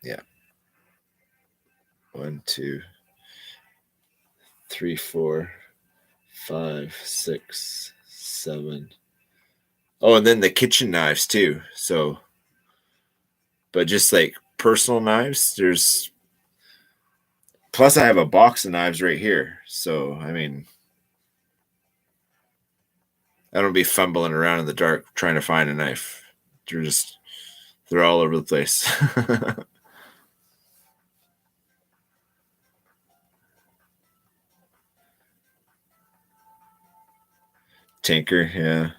Speaker 1: yeah. 1, 2, 3, 4, 5, 6, 7. Oh, and then the kitchen knives too. So, but just like personal knives, there's. Plus, I have a box of knives right here. So, I mean, I don't be fumbling around in the dark trying to find a knife. They're all over the place. Tinker, yeah.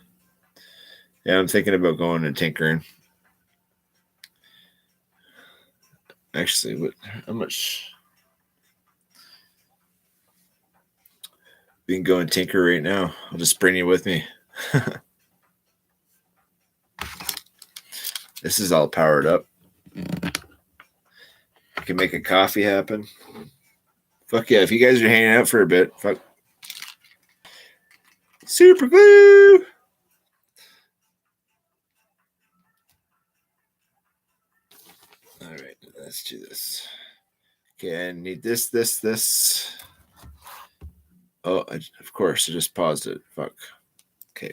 Speaker 1: Yeah, I'm thinking about going and tinkering. Actually, how much? We can go and tinker right now. I'll just bring you with me. This is all powered up. can make a coffee happen. Fuck yeah. If you guys are hanging out for a bit, fuck. Super glue. All right, let's do this. Okay, I need this. Oh, of course, I just paused it. Fuck. Okay.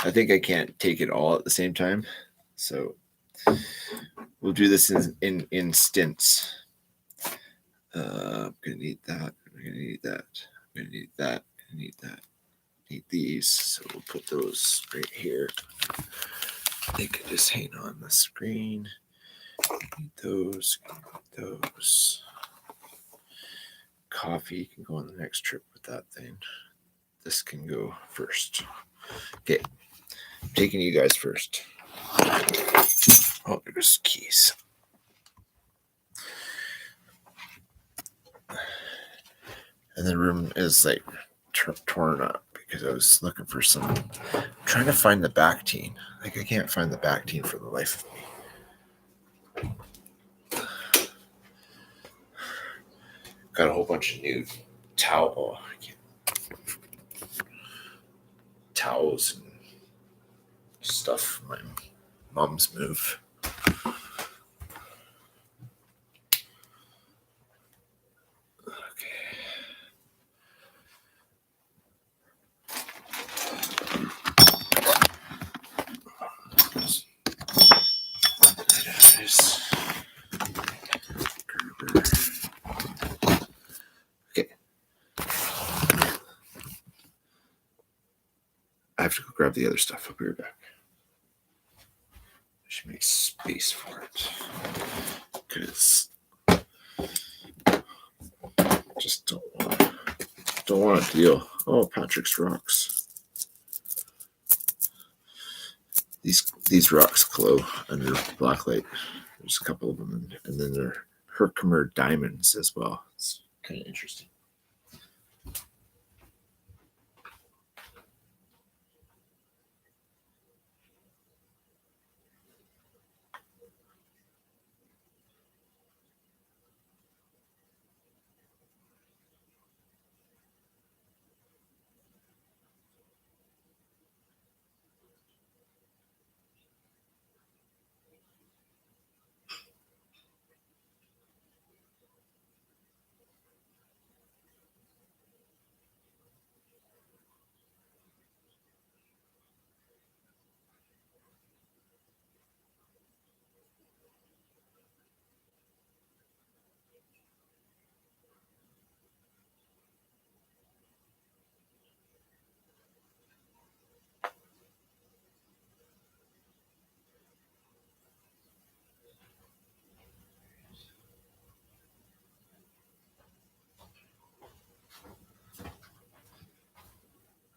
Speaker 1: I think I can't take it all at the same time. So we'll do this in stints. I'm gonna need that. I'm gonna need that. I'm gonna need that. I need that. Need these. So we'll put those right here. They could just hang on the screen. Need those. Need those. Coffee can go on the next trip with that thing. This can go first. Okay. I'm taking you guys first. Oh, there's keys. And the room is like torn up because I was looking for some. I'm trying to find the back teen. Like, I can't find the back teen for the life of me. Got a whole bunch of new towels and stuff. My mom's move. Okay. I have to go grab the other stuff. I'll be right back. I should make space for it. Because just don't want to deal. Oh, Patrick's rocks. These rocks glow under blacklight. There's a couple of them, and then they're Herkimer diamonds as well. It's kind of interesting.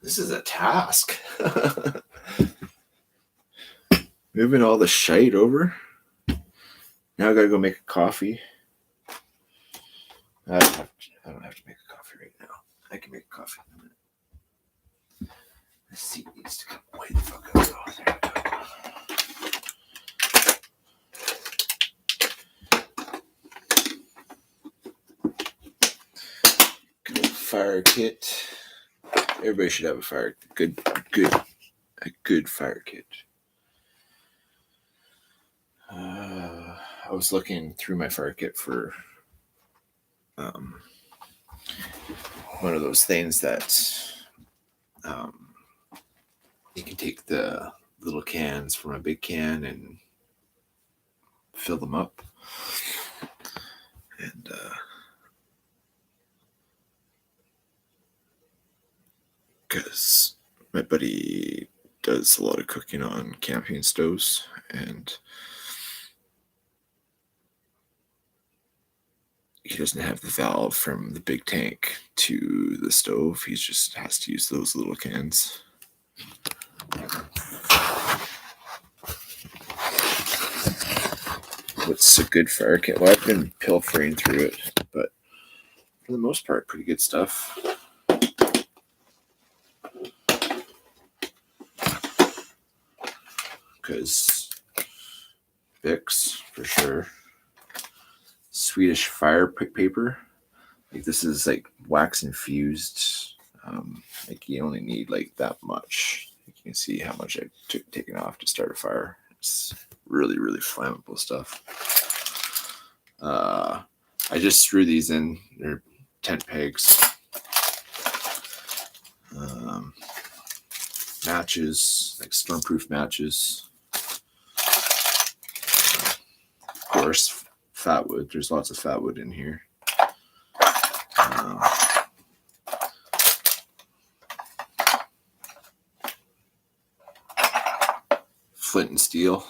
Speaker 1: This is a task. Moving all the shite over. Now I gotta go make a coffee. I don't have to make a coffee right now. I can make a coffee in a minute. The seat needs to come way the fuck out. Oh, there we go. Good fire kit. Everybody should have a good fire kit. I was looking through my fire kit for one of those things that you can take the little cans from a big can and fill them up. And because my buddy does a lot of cooking on camping stoves, and he doesn't have the valve from the big tank to the stove. He just has to use those little cans. What's a good fire kit? Well, I've been pilfering through it, but for the most part, pretty good stuff. Because Vicks, for sure.
Speaker 3: Swedish fire paper. Like this is like wax infused. Like you only need like that much. You can see how much I took taken off to start a fire. It's really, really flammable stuff. I just threw these in. They're tent pegs. Matches, like stormproof matches. Of course, fat wood. There's lots of fat wood in here. Flint and steel.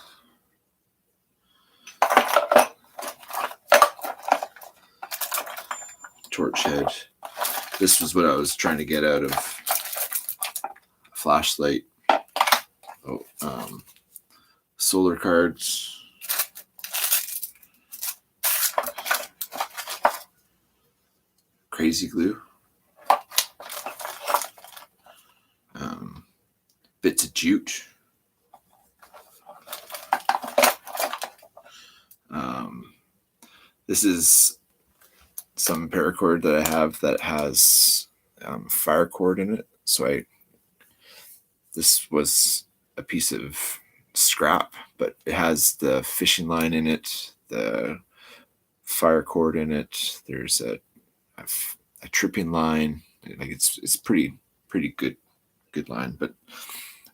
Speaker 3: Torch head. This was what I was trying to get out of a flashlight. Oh, solar cards. Crazy glue. Bits of jute. This is some paracord that I have that has fire cord in it. So this was a piece of scrap, but it has the fishing line in it, the fire cord in it. There's a tripping line. Like it's pretty good line, but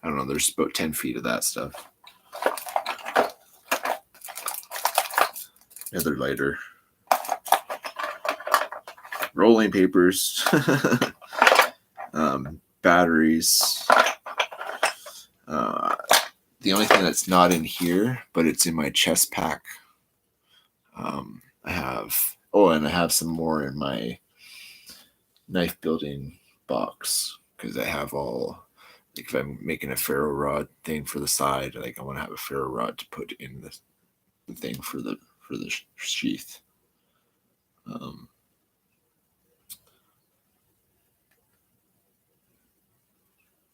Speaker 3: I don't know. There's about 10 feet of that stuff. Another lighter. Rolling papers. Batteries. The only thing that's not in here, but it's in my chest pack. I have some more in my knife building box because I have all. Like if I'm making a ferro rod thing for the side, like I want to have a ferro rod to put in the thing for the sheath.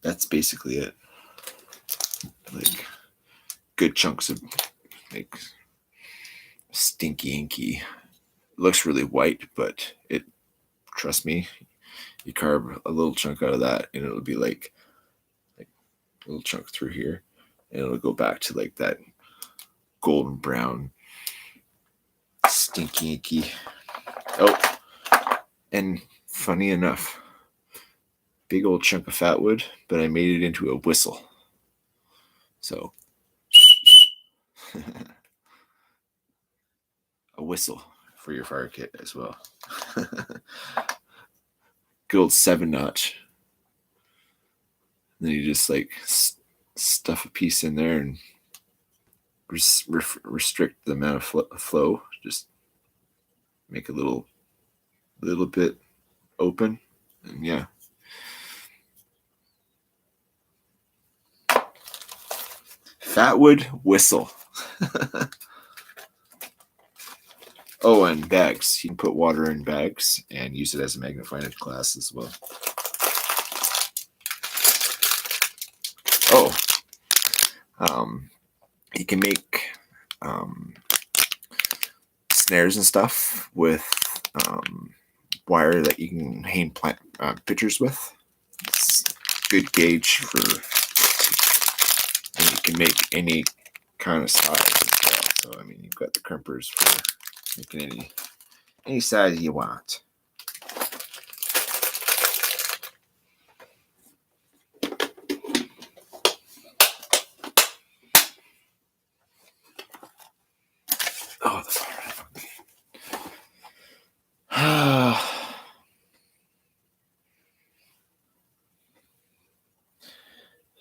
Speaker 3: That's basically it. Like good chunks of like stinky inky. It looks really white, but trust me, you carve a little chunk out of that and it'll be like a little chunk through here and it'll go back to like that golden brown stinky inky. Oh, and funny enough, big old chunk of fat wood, but I made it into a whistle. So a whistle for your fire kit as well. Good old 7-notch. Then you just like stuff a piece in there and restrict the amount of flow. Just make a little bit open, and yeah. Fatwood whistle. Oh, and bags. You can put water in bags and use it as a magnifying glass as well. Oh, you can make snares and stuff with wire that you can hang pictures with. It's a good gauge for, and you can make any kind of size as well. So I mean, you've got the crimpers for making any size you want. Oh, the fire.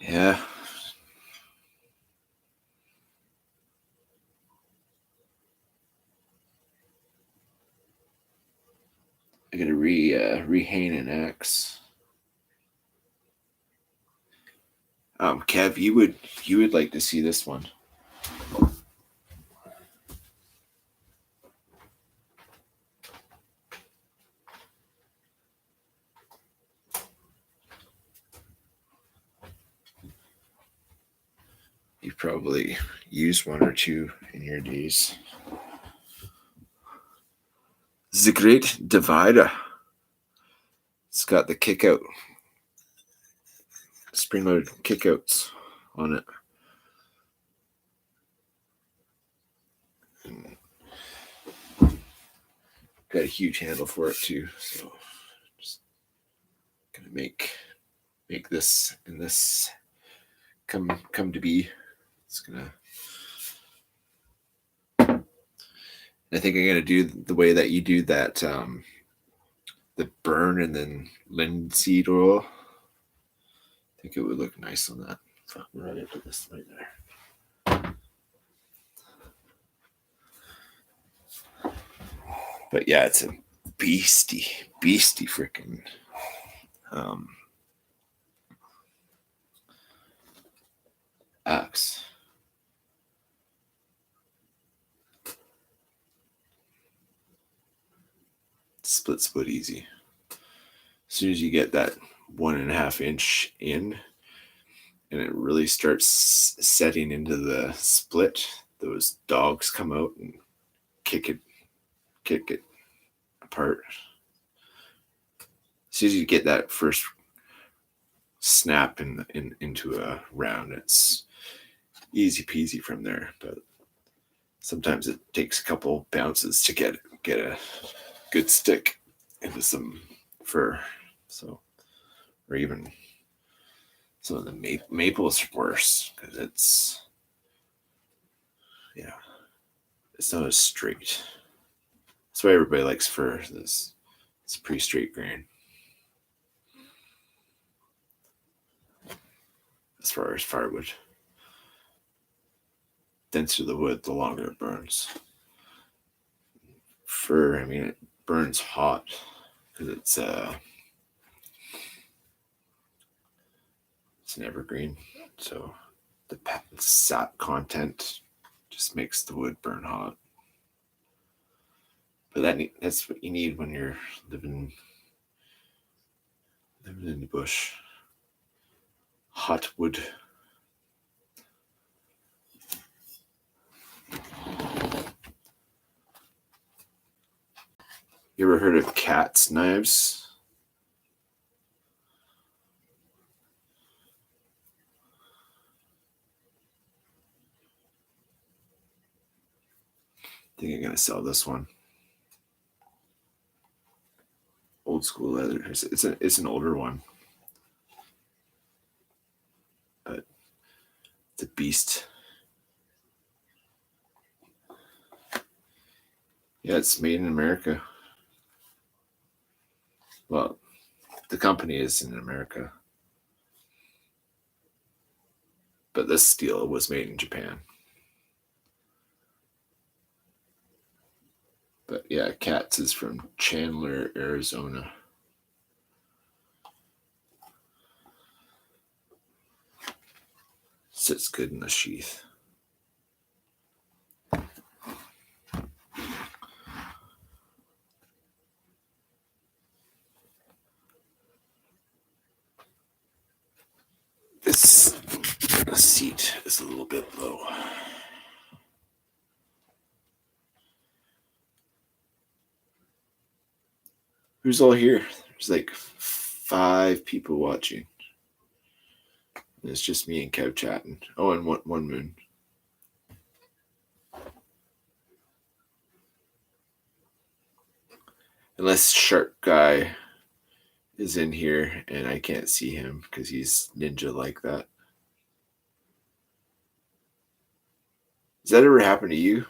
Speaker 3: Yeah. I gotta rehang an axe. Kev, you would like to see this one. You've probably used one or two in your days. This is a great divider. It's got the kick out, spring loaded kickouts on it. And got a huge handle for it too. So just gonna make this and this come to be. It's gonna. I think I'm gonna do the way that you do that, the burn and then linseed oil. I think it would look nice on that. Fuck, where did I put this right there? But yeah, it's a beastie freaking axe. Splits wood easy. As soon as you get that 1.5 inch in and it really starts setting into the split, those dogs come out and kick it apart. As soon as you get that first snap into a round, it's easy peasy from there. But sometimes it takes a couple bounces to get a good stick into some fur. So, or even some of the maple's worse because it's not as straight. That's why everybody likes fur. It's a pretty straight grain. As far as firewood, denser the wood, the longer it burns. Fir, I mean, it burns hot because it's an evergreen, so the sap content just makes the wood burn hot. But that's what you need when you're living in the bush. Hot wood. You ever heard of cat's knives? I think I'm gonna sell this one. Old school leather. It's an older one, but it's a beast. Yeah, it's made in America. Well, the company is in America, but this steel was made in Japan. But yeah, Katz is from Chandler, Arizona. Sits good in the sheath. This seat is a little bit low. Who's all here? There's like 5 people watching. And it's just me and Kev chatting. Oh, and one moon. Unless Shark Guy is in here and I can't see him because he's ninja like that. Does that ever happen to you?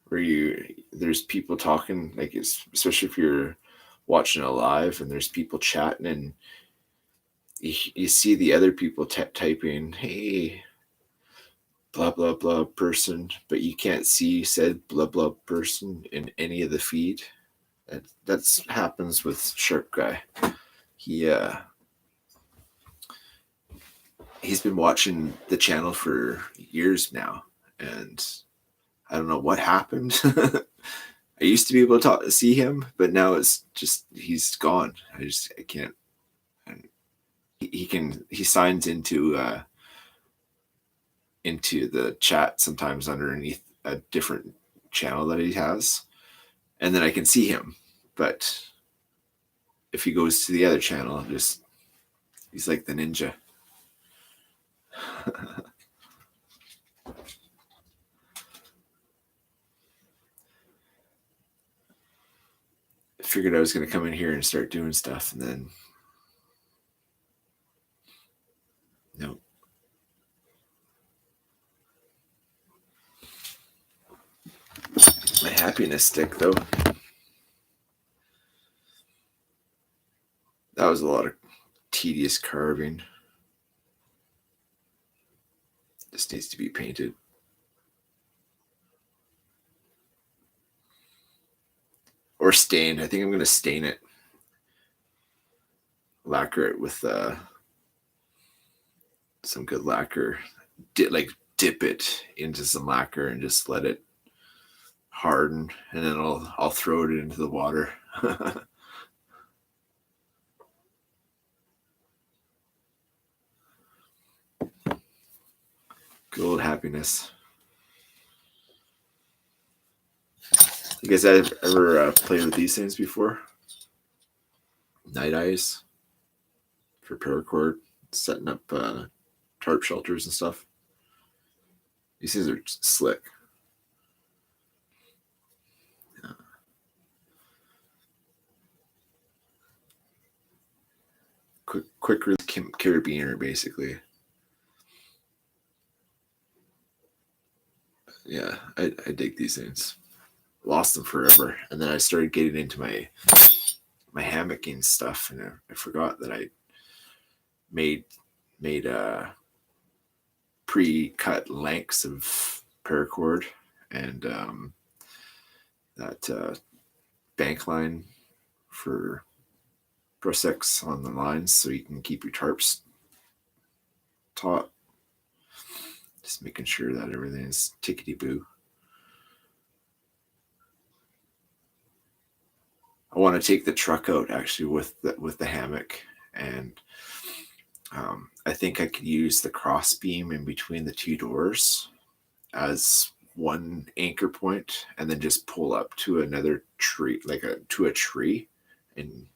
Speaker 3: Where there's people talking, like especially if you're watching a live and there's people chatting and you see the other people typing, hey, blah, blah, blah person, but you can't see said blah, blah person in any of the feed. That's happens with Shark Guy. He's been watching the channel for years now, and I don't know what happened. I used to be able to see him, but now it's just he's gone. I can't. And he signs into the chat sometimes underneath a different channel that he has, and then I can see him. But if he goes to the other channel, he's like the ninja. I figured I was going to come in here and start doing stuff, and then no. My happiness stick, though. That was a lot of tedious carving. This needs to be painted. Or stained. I think I'm going to stain it. Lacquer it with some good lacquer. Dip it into some lacquer and just let it harden, and then I'll throw it into the water. Good old happiness. You guys ever played with these things before? Night eyes for paracord, setting up tarp shelters and stuff. These things are slick. Yeah. Quick release carabiner, basically. Yeah, I dig these things. Lost them forever, and then I started getting into my hammocking stuff, and I forgot that I made pre-cut lengths of paracord and that bank line for Pro 6 on the lines, so you can keep your tarps taut. Just making sure that everything is tickety-boo. I want to take the truck out actually with the hammock, and I think I could use the cross beam in between the two doors as one anchor point, and then just pull up to another tree, to a tree, and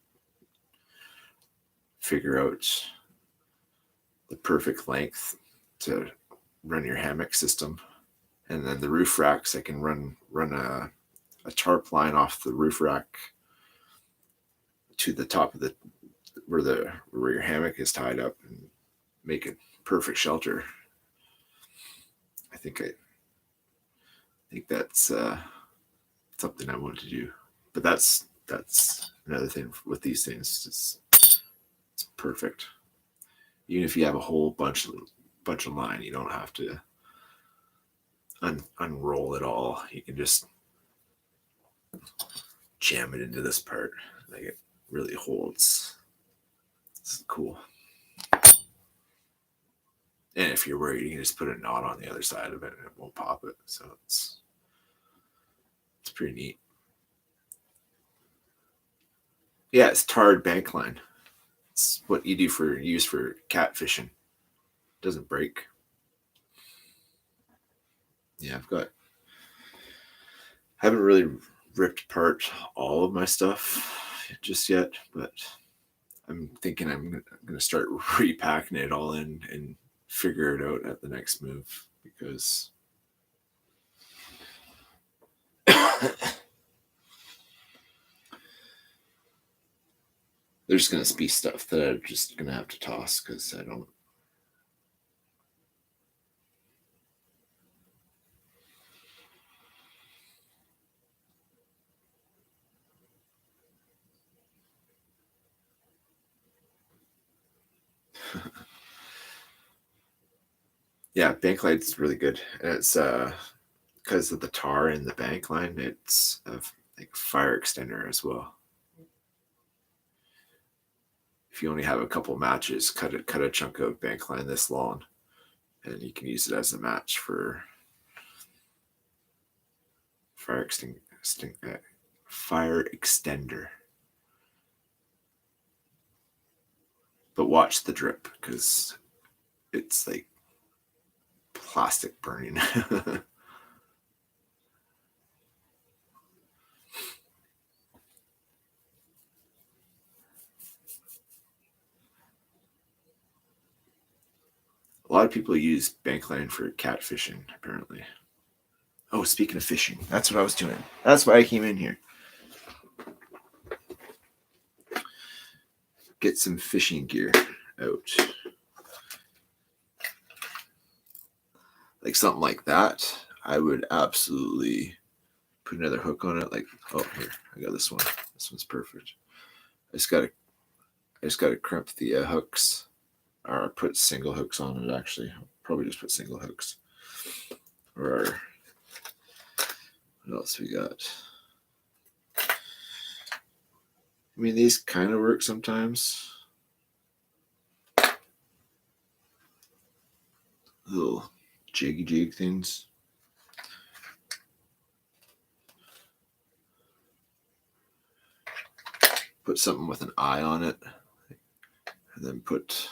Speaker 3: figure out the perfect length to run your hammock system. And then the roof racks, I can run a tarp line off the roof rack to the top of where your hammock is tied up, and make it perfect shelter. I think that's something I want to do. But that's another thing with these things. It's perfect. Even if you have a whole bunch of line, you don't have to unroll it all. You can just jam it into this part. Like, it really holds. It's cool. And if you're worried, you can just put a knot on the other side of it and it won't pop it. So it's pretty neat. Yeah, it's tarred bank line. It's what you use for catfishing. Doesn't break. Yeah, haven't really ripped apart all of my stuff just yet, but I'm thinking I'm going to start repacking it all in and figure it out at the next move, because there's going to be stuff that I'm just going to have to toss because I don't. Yeah, bank line's really good. And it's because of the tar in the bank line, it's a fire extender as well. If you only have a couple matches, cut a chunk of bank line this long, and you can use it as a match for fire extender. But watch the drip, because it's like plastic burning. lot of people use bank line for catfishing, apparently. Oh, speaking of fishing, that's what I was doing. That's why I came in here. Get some fishing gear out. Like something like that, I would absolutely put another hook on it. Like, oh, here, I got this one. This one's perfect. I just gotta crimp the hooks, or put single hooks on it. Actually, I'll probably just put single hooks. Or what else we got? I mean, these kind of work sometimes. Little jig things. Put something with an eye on it, and then put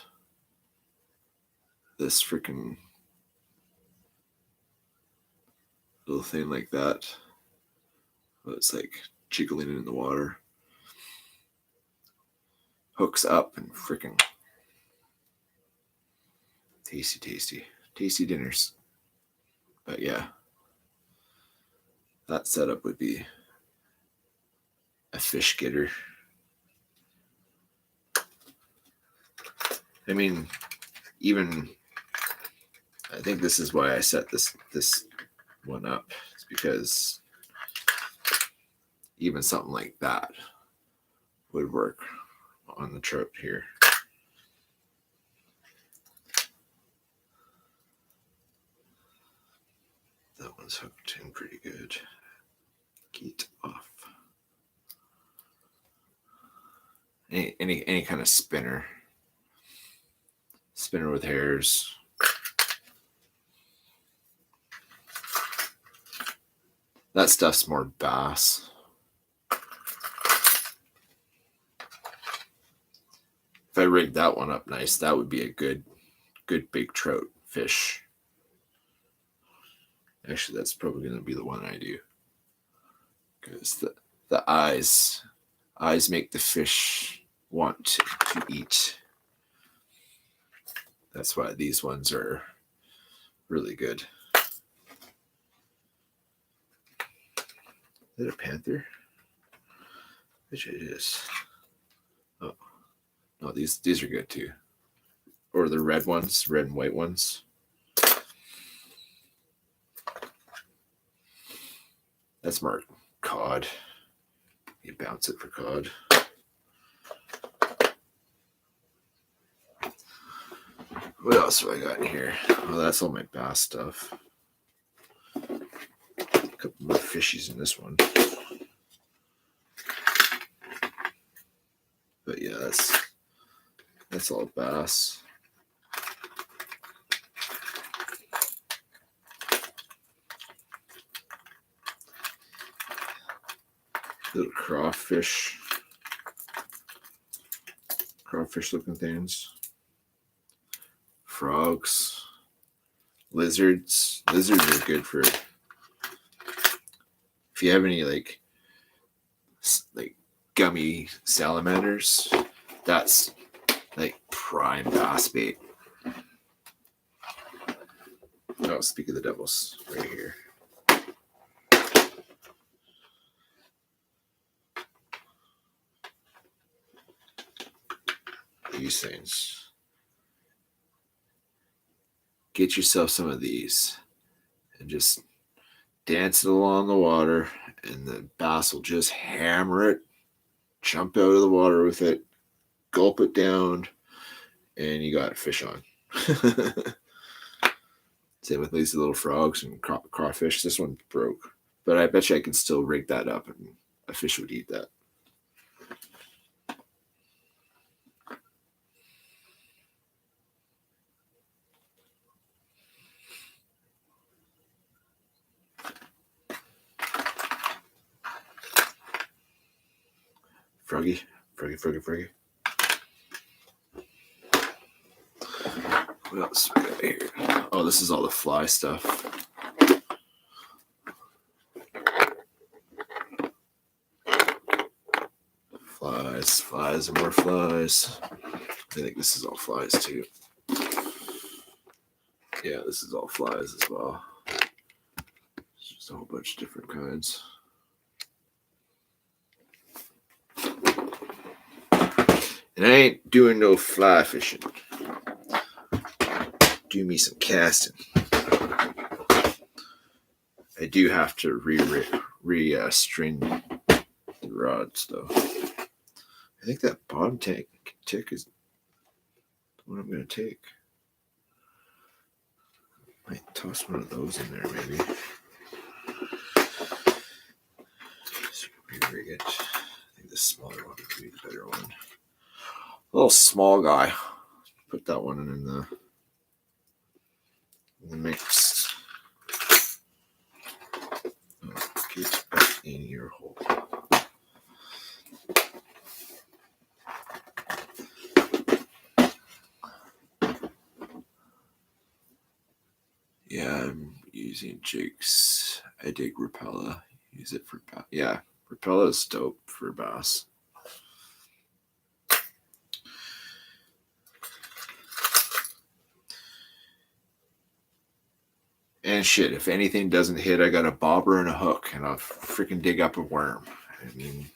Speaker 3: this freaking little thing like that. Oh, it's like jiggling in the water. Hooks up and freaking tasty dinners. But yeah, that setup would be a fish getter. I mean, even I think this is why I set this one up. It's because even something like that would work on the trout here. That one's hooked in pretty good. Get off. Any kind of spinner with hairs. That stuff's more bass. If I rigged that one up nice, that would be a good big trout fish. Actually, that's probably going to be the one I do, because the eyes make the fish want to eat. That's why these ones are really good. Is it a panther? Which it is. Oh no, these are good too. Or the red ones, red and white ones. That's more cod. You bounce it for cod. What else have I got in here? Well, that's all my bass stuff. A couple more fishies in this one. But yeah, that's all bass. Little crawfish looking things. Frogs, lizards. Lizards are good for if you have any like gummy salamanders. That's like prime bass bait. Oh, speak of the devils, right here. These things. Get yourself some of these and just dance it along the water, and the bass will just hammer it, jump out of the water with it, gulp it down, and you got a fish on. Same with these little frogs and crawfish. This one broke, but I bet you I can still rig that up and a fish would eat that. Froggy. What else we got here? Oh, this is all the fly stuff. Flies and more flies. I think this is all flies too. Yeah, this is all flies as well. It's just a whole bunch of different kinds. And I ain't doing no fly fishing. Do me some casting. I do have to string the rods though. I think that bottom tick is what I'm gonna take. Might toss one of those in there maybe. So rig it. I think the smaller one would be the better one. A little small guy. Put that one in the mix. Oh, get back in your hole. Yeah, I'm using jigs. I dig Rapella. Use it for bass. Yeah, Rapella is dope for bass. And shit, if anything doesn't hit, I got a bobber and a hook, and I'll freaking dig up a worm. I mean,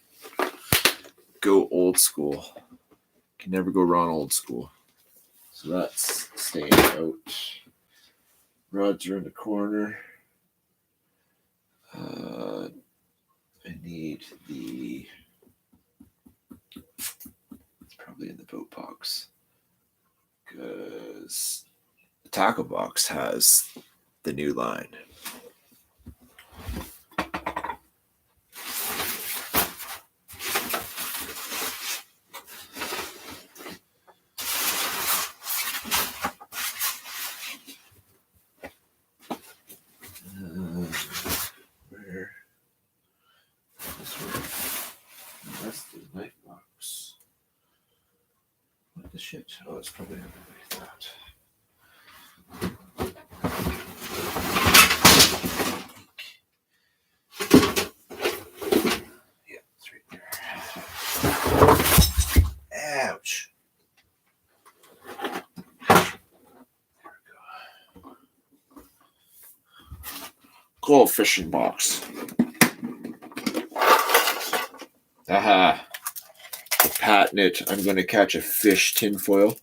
Speaker 3: go old school. Can never go wrong old school. So that's staying out. Rods are in the corner. I need the. It's probably in the boat box because the tackle box has the new line. Where? This one. That's the knife box. What the shit? Oh, it's probably underneath that. Yeah, it's right there. Ouch. There we go. Cool fishing box. Aha. The patented, I'm going to catch a fish tinfoil.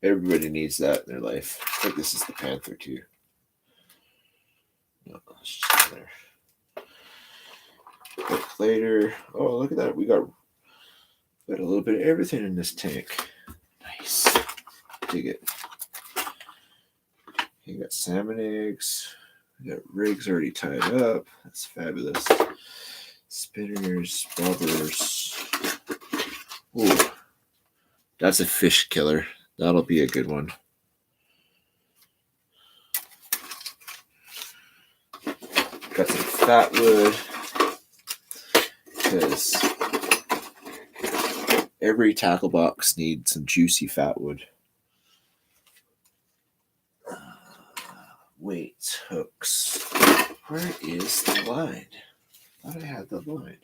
Speaker 3: Everybody needs that in their life. I think this is the Panther too. No, it's just in there. Look later. Oh, look at that. We got a little bit of everything in this tank. Nice. Dig it. You got salmon eggs. We got rigs already tied up. That's fabulous. Spinners, bobbers. Ooh. That's a fish killer. That'll be a good one. Got some fat wood because every tackle box needs some juicy fat wood. Weights, hooks. Where is the line? I thought I had the line.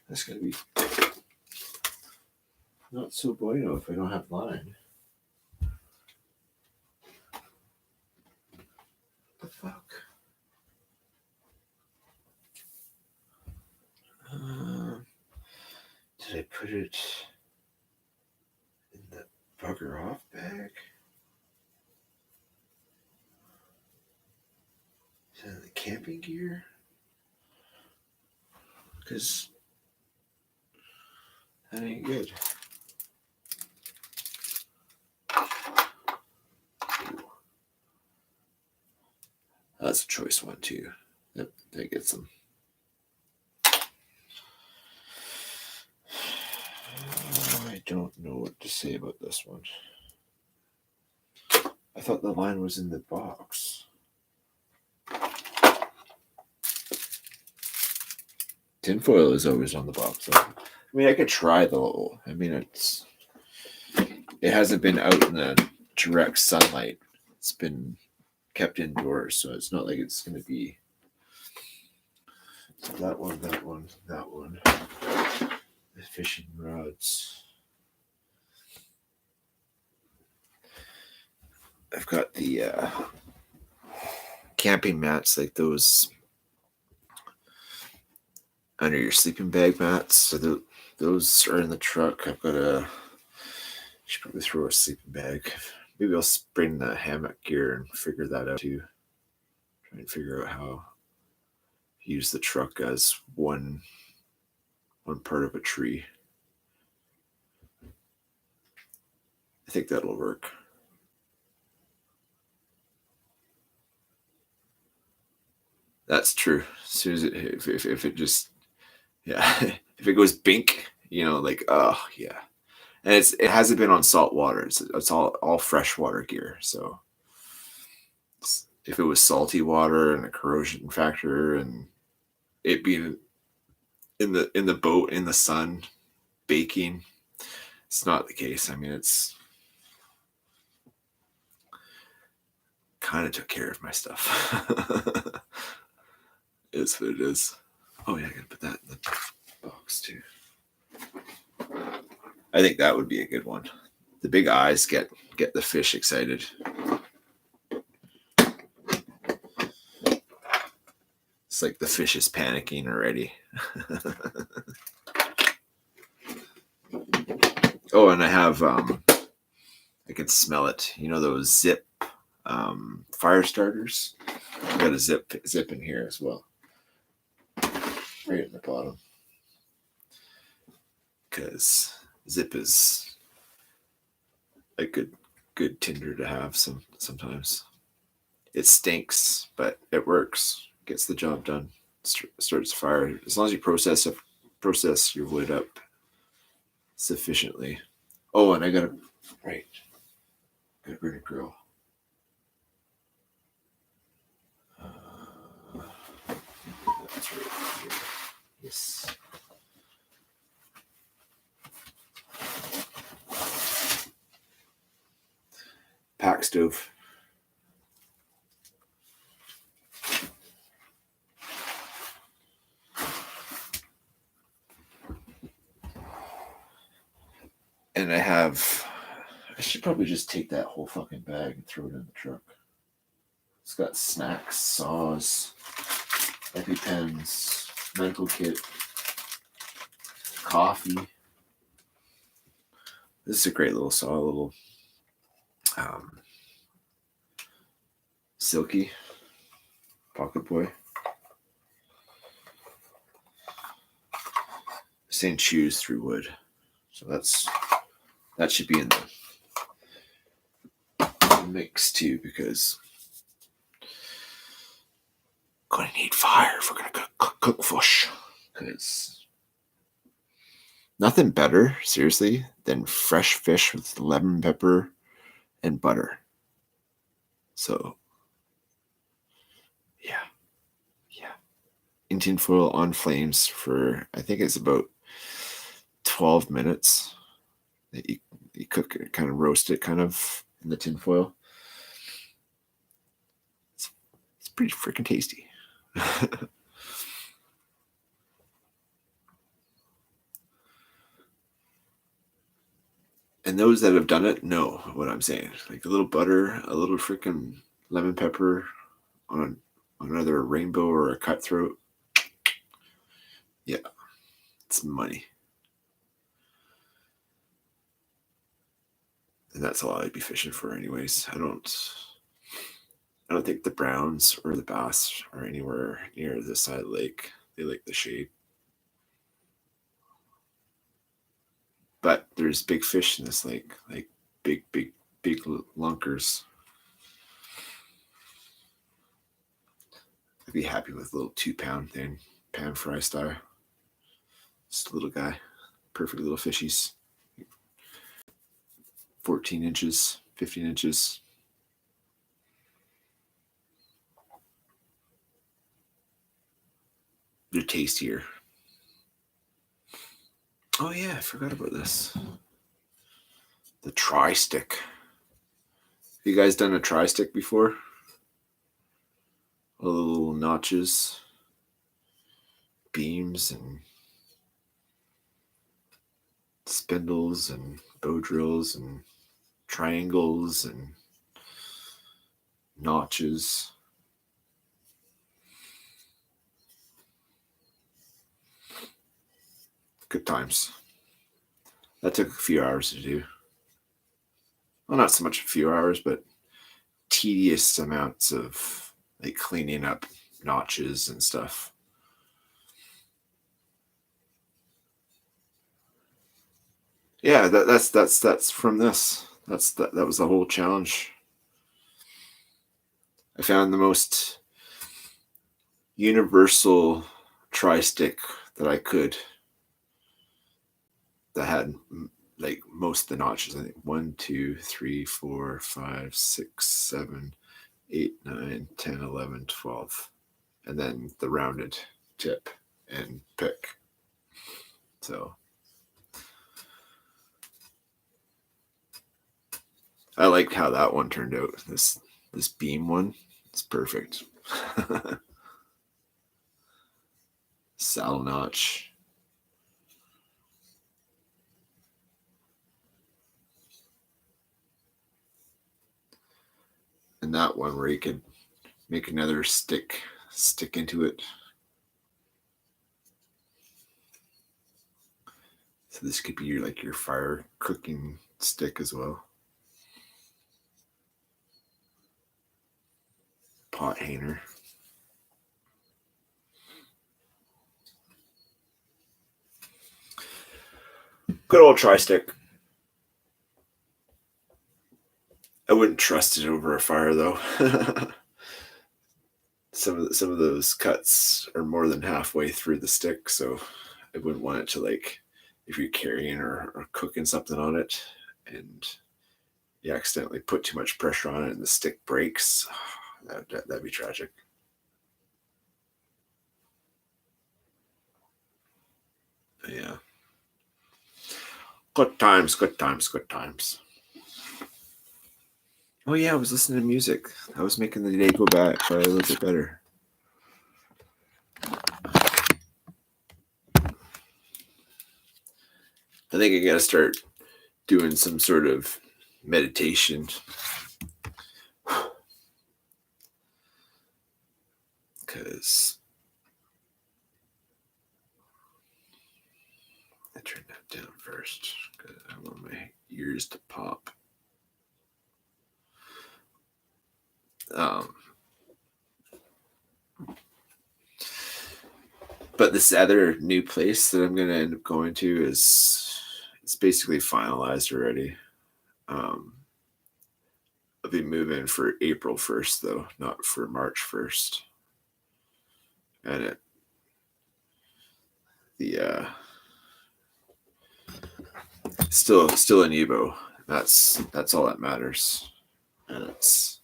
Speaker 3: That's gonna be not so bueno if I don't have line. What the fuck? Did I put it in the bugger off bag? Is that in the camping gear? Because that ain't good. That's a choice one too. That gets them. I don't know what to say about this one. I thought the line was in the box. Tinfoil is always on the box. Though. I mean, I could try though. I mean, it hasn't been out in the direct sunlight. It's been kept indoors, so it's not like it's going to be. So that one. The fishing rods. I've got the camping mats, like those under your sleeping bag mats. So those are in the truck. I've got should probably throw a sleeping bag. Maybe I'll bring the hammock gear and figure that out too. Try and figure out how to use the truck as one part of a tree. I think that'll work. That's true. As soon as if it just if it goes bink, like oh yeah, and it hasn't been on salt water. It's all freshwater gear. So if it was salty water and a corrosion factor and it being in the boat in the sun baking, it's not the case. I mean, it's kind of took care of my stuff. It's what it is. Oh yeah, I gotta put that in the box too. I think that would be a good one. The big eyes get the fish excited. It's like the fish is panicking already. Oh, and I have I can smell it. You know those Zip fire starters? I've got a zip in here as well. Right in the bottom. Because Zip is a good tinder to have sometimes. It stinks, but it works. Gets the job done. Starts fire. As long as you process your wood up sufficiently. Oh, and I gotta bring a grill. That's right here. Yes. Pack stove. And I should probably just take that whole fucking bag and throw it in the truck. It's got snacks, saws, EpiPens, medical kit, coffee. This is a great little saw, a little silky pocket boy. Saying chews through wood, so that should be in the mix too, because gonna need fire if we're gonna cook fish. Because nothing better, seriously, than fresh fish with lemon pepper and butter. So yeah. In tin foil on flames for I think it's about 12 minutes. That you cook it, kind of roast it, kind of in the tin foil. It's pretty freaking tasty. And those that have done it know what I'm saying. Like a little butter, a little freaking lemon pepper on either a rainbow or a cutthroat. Yeah, it's money. And that's all I'd be fishing for anyways. I don't think the browns or the bass are anywhere near this side of the lake. They like the shade. But there's big fish in this lake, like big lunkers. I'd be happy with a little 2-pound thing, pan fry style. Just a little guy, perfect little fishies. 14 inches, 15 inches. They're tastier. Oh yeah, I forgot about this. The tri-stick. Have you guys done a tri-stick before? All the little notches, beams, and spindles, and bow drills, and triangles, and notches. Good times. That took a few hours to do. Well, not so much a few hours, but tedious amounts of like cleaning up notches and stuff. Yeah, that's from this. That was the whole challenge. I found the most universal tri-stick that I could that had like most of the notches. I think 1, 2, 3, 4, 5, 6, 7, 8, 9, 10, 11, 12. And then the rounded tip and pick. So I liked how that one turned out. This beam one is perfect. Saddle notch. And that one where you could make another stick into it. So this could be your fire cooking stick as well. Pot hanger. Good old tri-stick. I wouldn't trust it over a fire though. Some of those cuts are more than halfway through the stick, so I wouldn't want it to, like, if you're carrying or cooking something on it and you accidentally put too much pressure on it and the stick breaks, that'd be tragic. But yeah. Good times, good times, good times. Oh yeah, I was listening to music. I was making the day go by a little bit better. I think I gotta start doing some sort of meditation. Because I turned that down first because I want my ears to pop. But this other new place that I'm gonna end up going to it's basically finalized already. I'll be moving for April 1st though, not for March 1st. And still in Evo. That's all that matters, and it's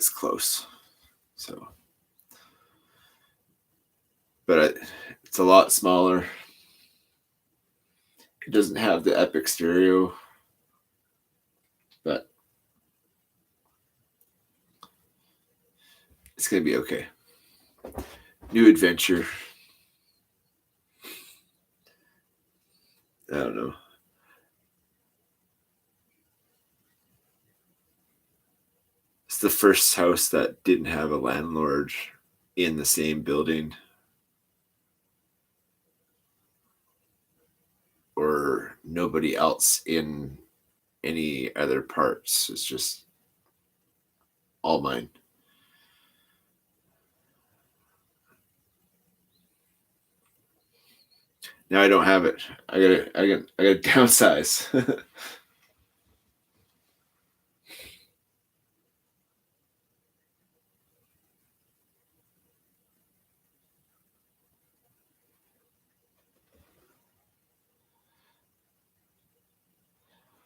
Speaker 3: close. So, but it's a lot smaller. It doesn't have the epic stereo, but it's gonna be okay. New adventure. I don't know. It's the first house that didn't have a landlord in the same building or nobody else in any other parts. It's just all mine. Now I don't have it. I gotta downsize.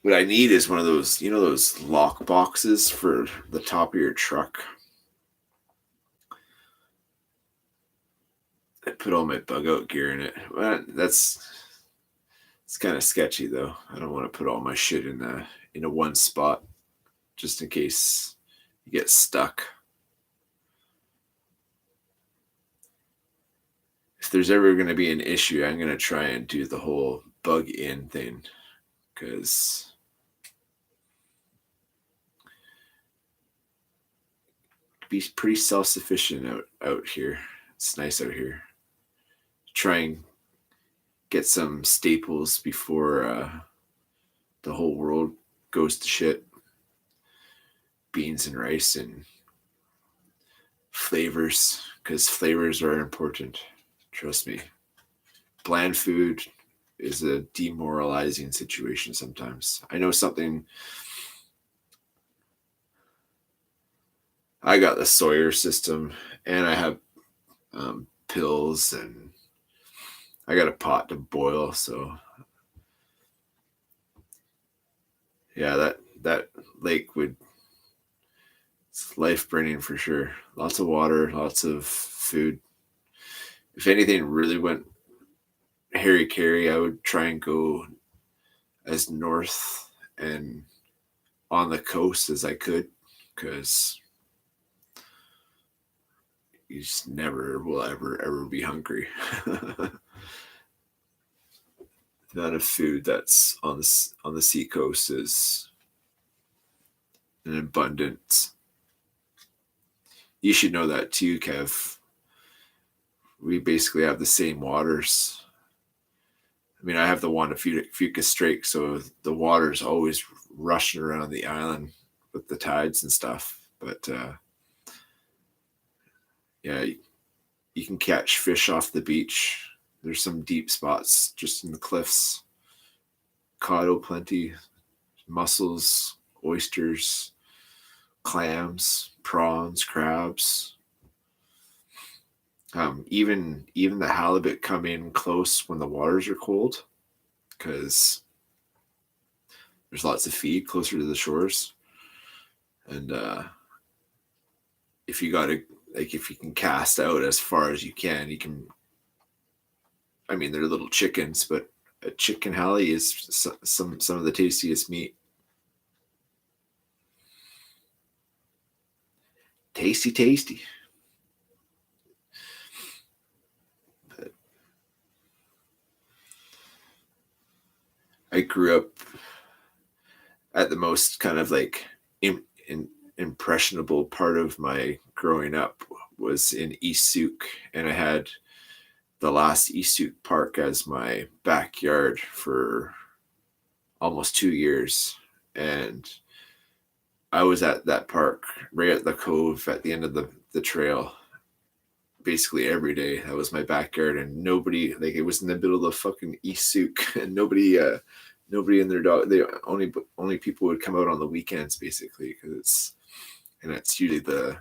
Speaker 3: What I need is one of those, those lock boxes for the top of your truck. I put all my bug out gear in it. Well, it's kind of sketchy though. I don't want to put all my shit in a one spot just in case you get stuck. If there's ever going to be an issue, I'm going to try and do the whole bug in thing because be pretty self-sufficient out here. It's nice out here. Try and get some staples before the whole world goes to shit. Beans and rice and flavors, because flavors are important. Trust me. Bland food is a demoralizing situation sometimes. I know something. I got the Sawyer system, and I have pills, and I got a pot to boil. So yeah, that lake would, it's life burning for sure. Lots of water, lots of food. If anything really went Harry Carey, I would try and go as north and on the coast as I could, because you just never will ever be hungry. The amount of food that's on the seacoast is an abundance. You should know that too, Kev. We basically have the same waters. I mean, I have the Juan Fuca Strait, so the water's always rushing around the island with the tides and stuff. But yeah, you can catch fish off the beach. There's some deep spots just in the cliffs. Cod plenty, mussels, oysters, clams, prawns, crabs. Even the halibut come in close when the waters are cold, because there's lots of feed closer to the shores. And if you can cast out as far as you can, you can. I mean, they're little chickens, but a chicken halie is some of the tastiest meat. Tasty. But I grew up at the most kind of like impressionable part of my growing up was in East Souk, and I had the last East Souk Park as my backyard for almost 2 years. And I was at that park right at the cove at the end of the trail basically every day. That was my backyard, and nobody, like, it was in the middle of fucking East Souk, and nobody and their dog, they only people would come out on the weekends basically, because it's usually the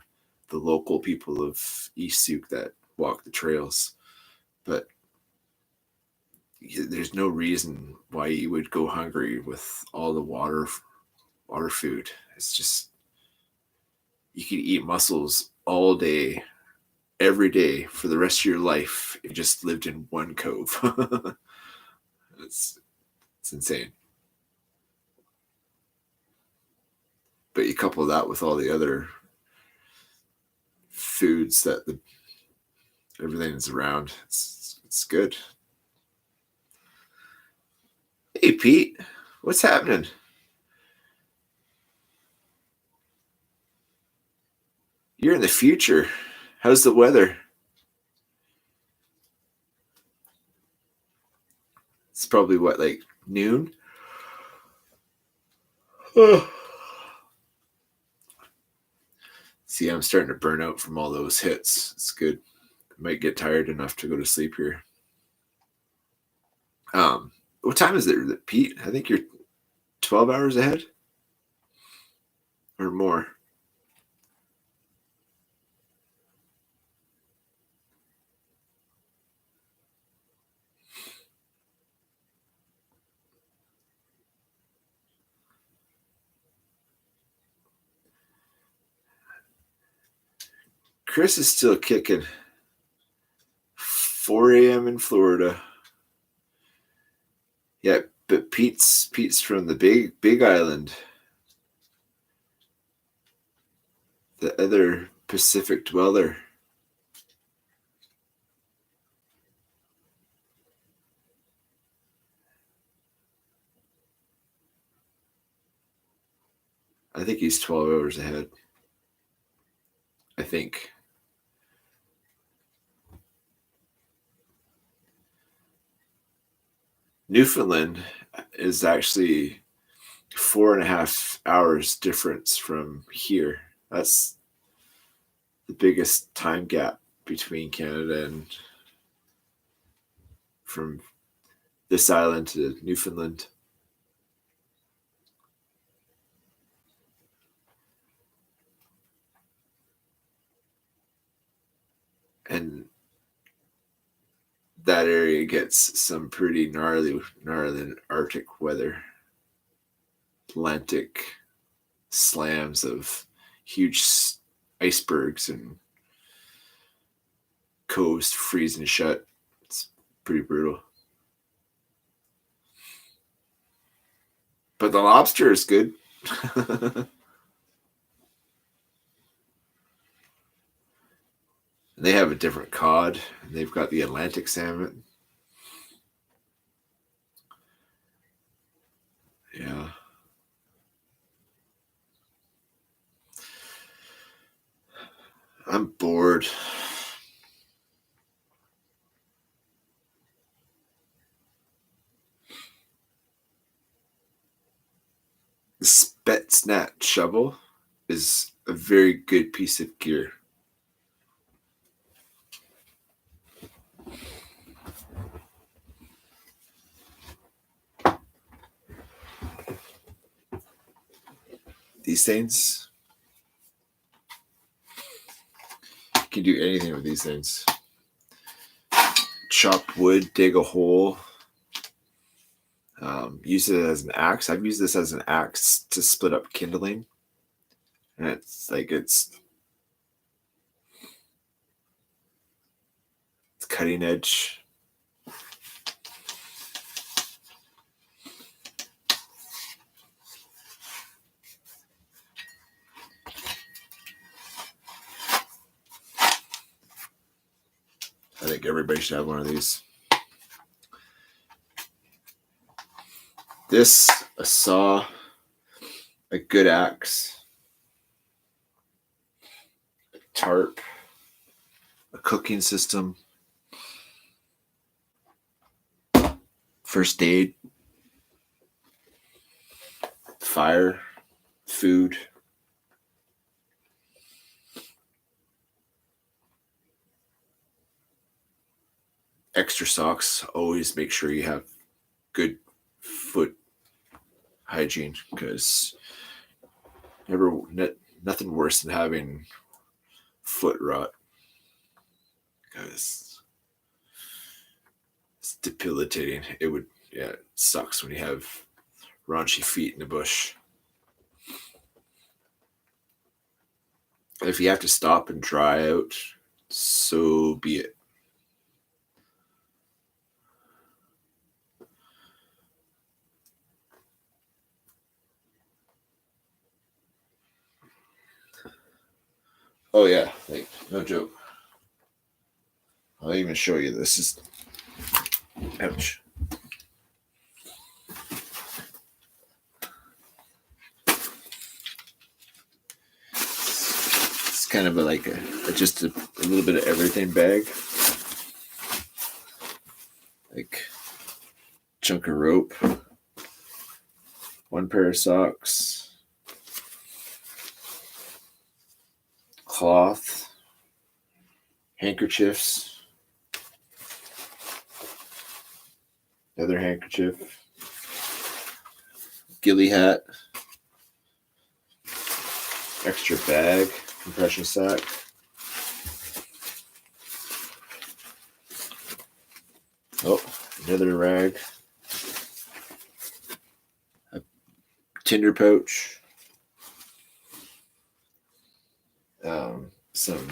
Speaker 3: local people of East Souk that walk the trails. But there's no reason why you would go hungry with all the water food. It's just, you could eat mussels all day, every day for the rest of your life if you just lived in one cove. it's insane. But you couple that with all the other foods that everything is around. It's good. Hey Pete, what's happening? You're in the future. How's the weather? It's probably what, like noon? See, I'm starting to burn out from all those hits. It's good. I might get tired enough to go to sleep here. What time is it, Pete? I think you're 12 hours ahead or more. Chris is still kicking. 4 a.m. in Florida. Yeah, but Pete's from the big island. The other Pacific dweller. I think he's 12 hours ahead. I think. Newfoundland is actually 4.5 hours difference from here. That's the biggest time gap between Canada and from this island to Newfoundland. And that area gets some pretty gnarly Arctic weather. Atlantic slams of huge icebergs and coves freezing shut. It's pretty brutal. But the lobster is good. They have a different cod. They've got the Atlantic salmon. Yeah. I'm bored. The Spetsnat shovel is a very good piece of gear. These things, you can do anything with these things. Chop wood, dig a hole, use it as an axe. I've used this as an axe to split up kindling. And it's cutting edge. I think everybody should have one of these. This, a saw, a good axe, a tarp, a cooking system, first aid, fire, food. Extra socks. Always make sure you have good foot hygiene, because nothing worse than having foot rot, because it's debilitating. It sucks when you have raunchy feet in the bush. If you have to stop and dry out, so be it. Oh yeah, like no joke. I'll even show you this. Ouch. It's kind of just a little bit of everything bag. Like chunk of rope, one pair of socks, cloth, handkerchiefs, another handkerchief, ghillie hat, extra bag, compression sack, another rag, a tinder pouch, some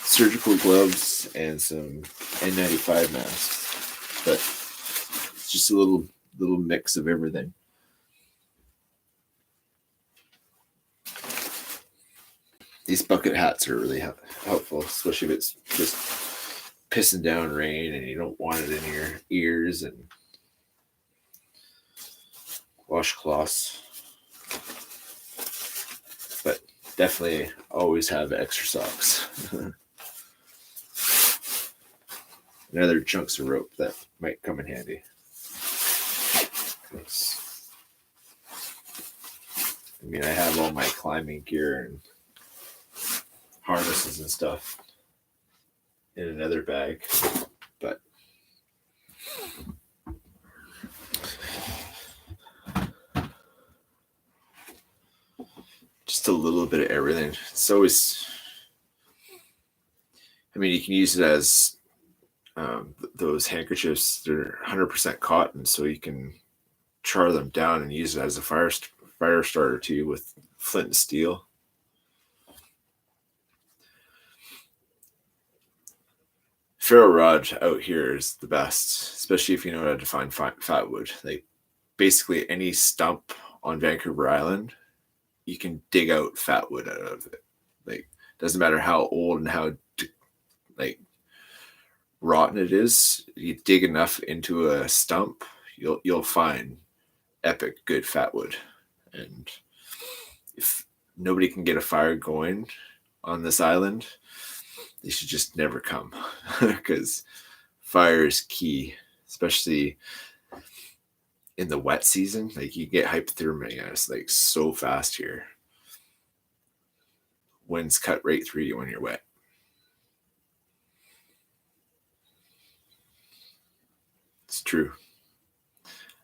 Speaker 3: surgical gloves, and some N95 masks. But it's just a little mix of everything. These bucket hats are really helpful, especially if it's just pissing down rain and you don't want it in your ears. And washcloths. But definitely always have extra socks. And other chunks of rope that might come in handy. I mean, I have all my climbing gear and harnesses and stuff in another bag, but just a little bit of everything. It's always, I mean, you can use it as those handkerchiefs. They're 100% cotton, so you can char them down and use it as a fire starter too with flint and steel. Ferro rod out here is the best, especially if you know how to find fat wood. Like basically any stump on Vancouver Island, you can dig out fat wood out of it. Like doesn't matter how old and how like rotten it is. You dig enough into a stump, you'll find epic good fat wood. And if nobody can get a fire going on this island, they should just never come because fire is key, especially in the wet season. Like you get hypothermia, it's like so fast here. Winds cut right through you when you're wet. It's true.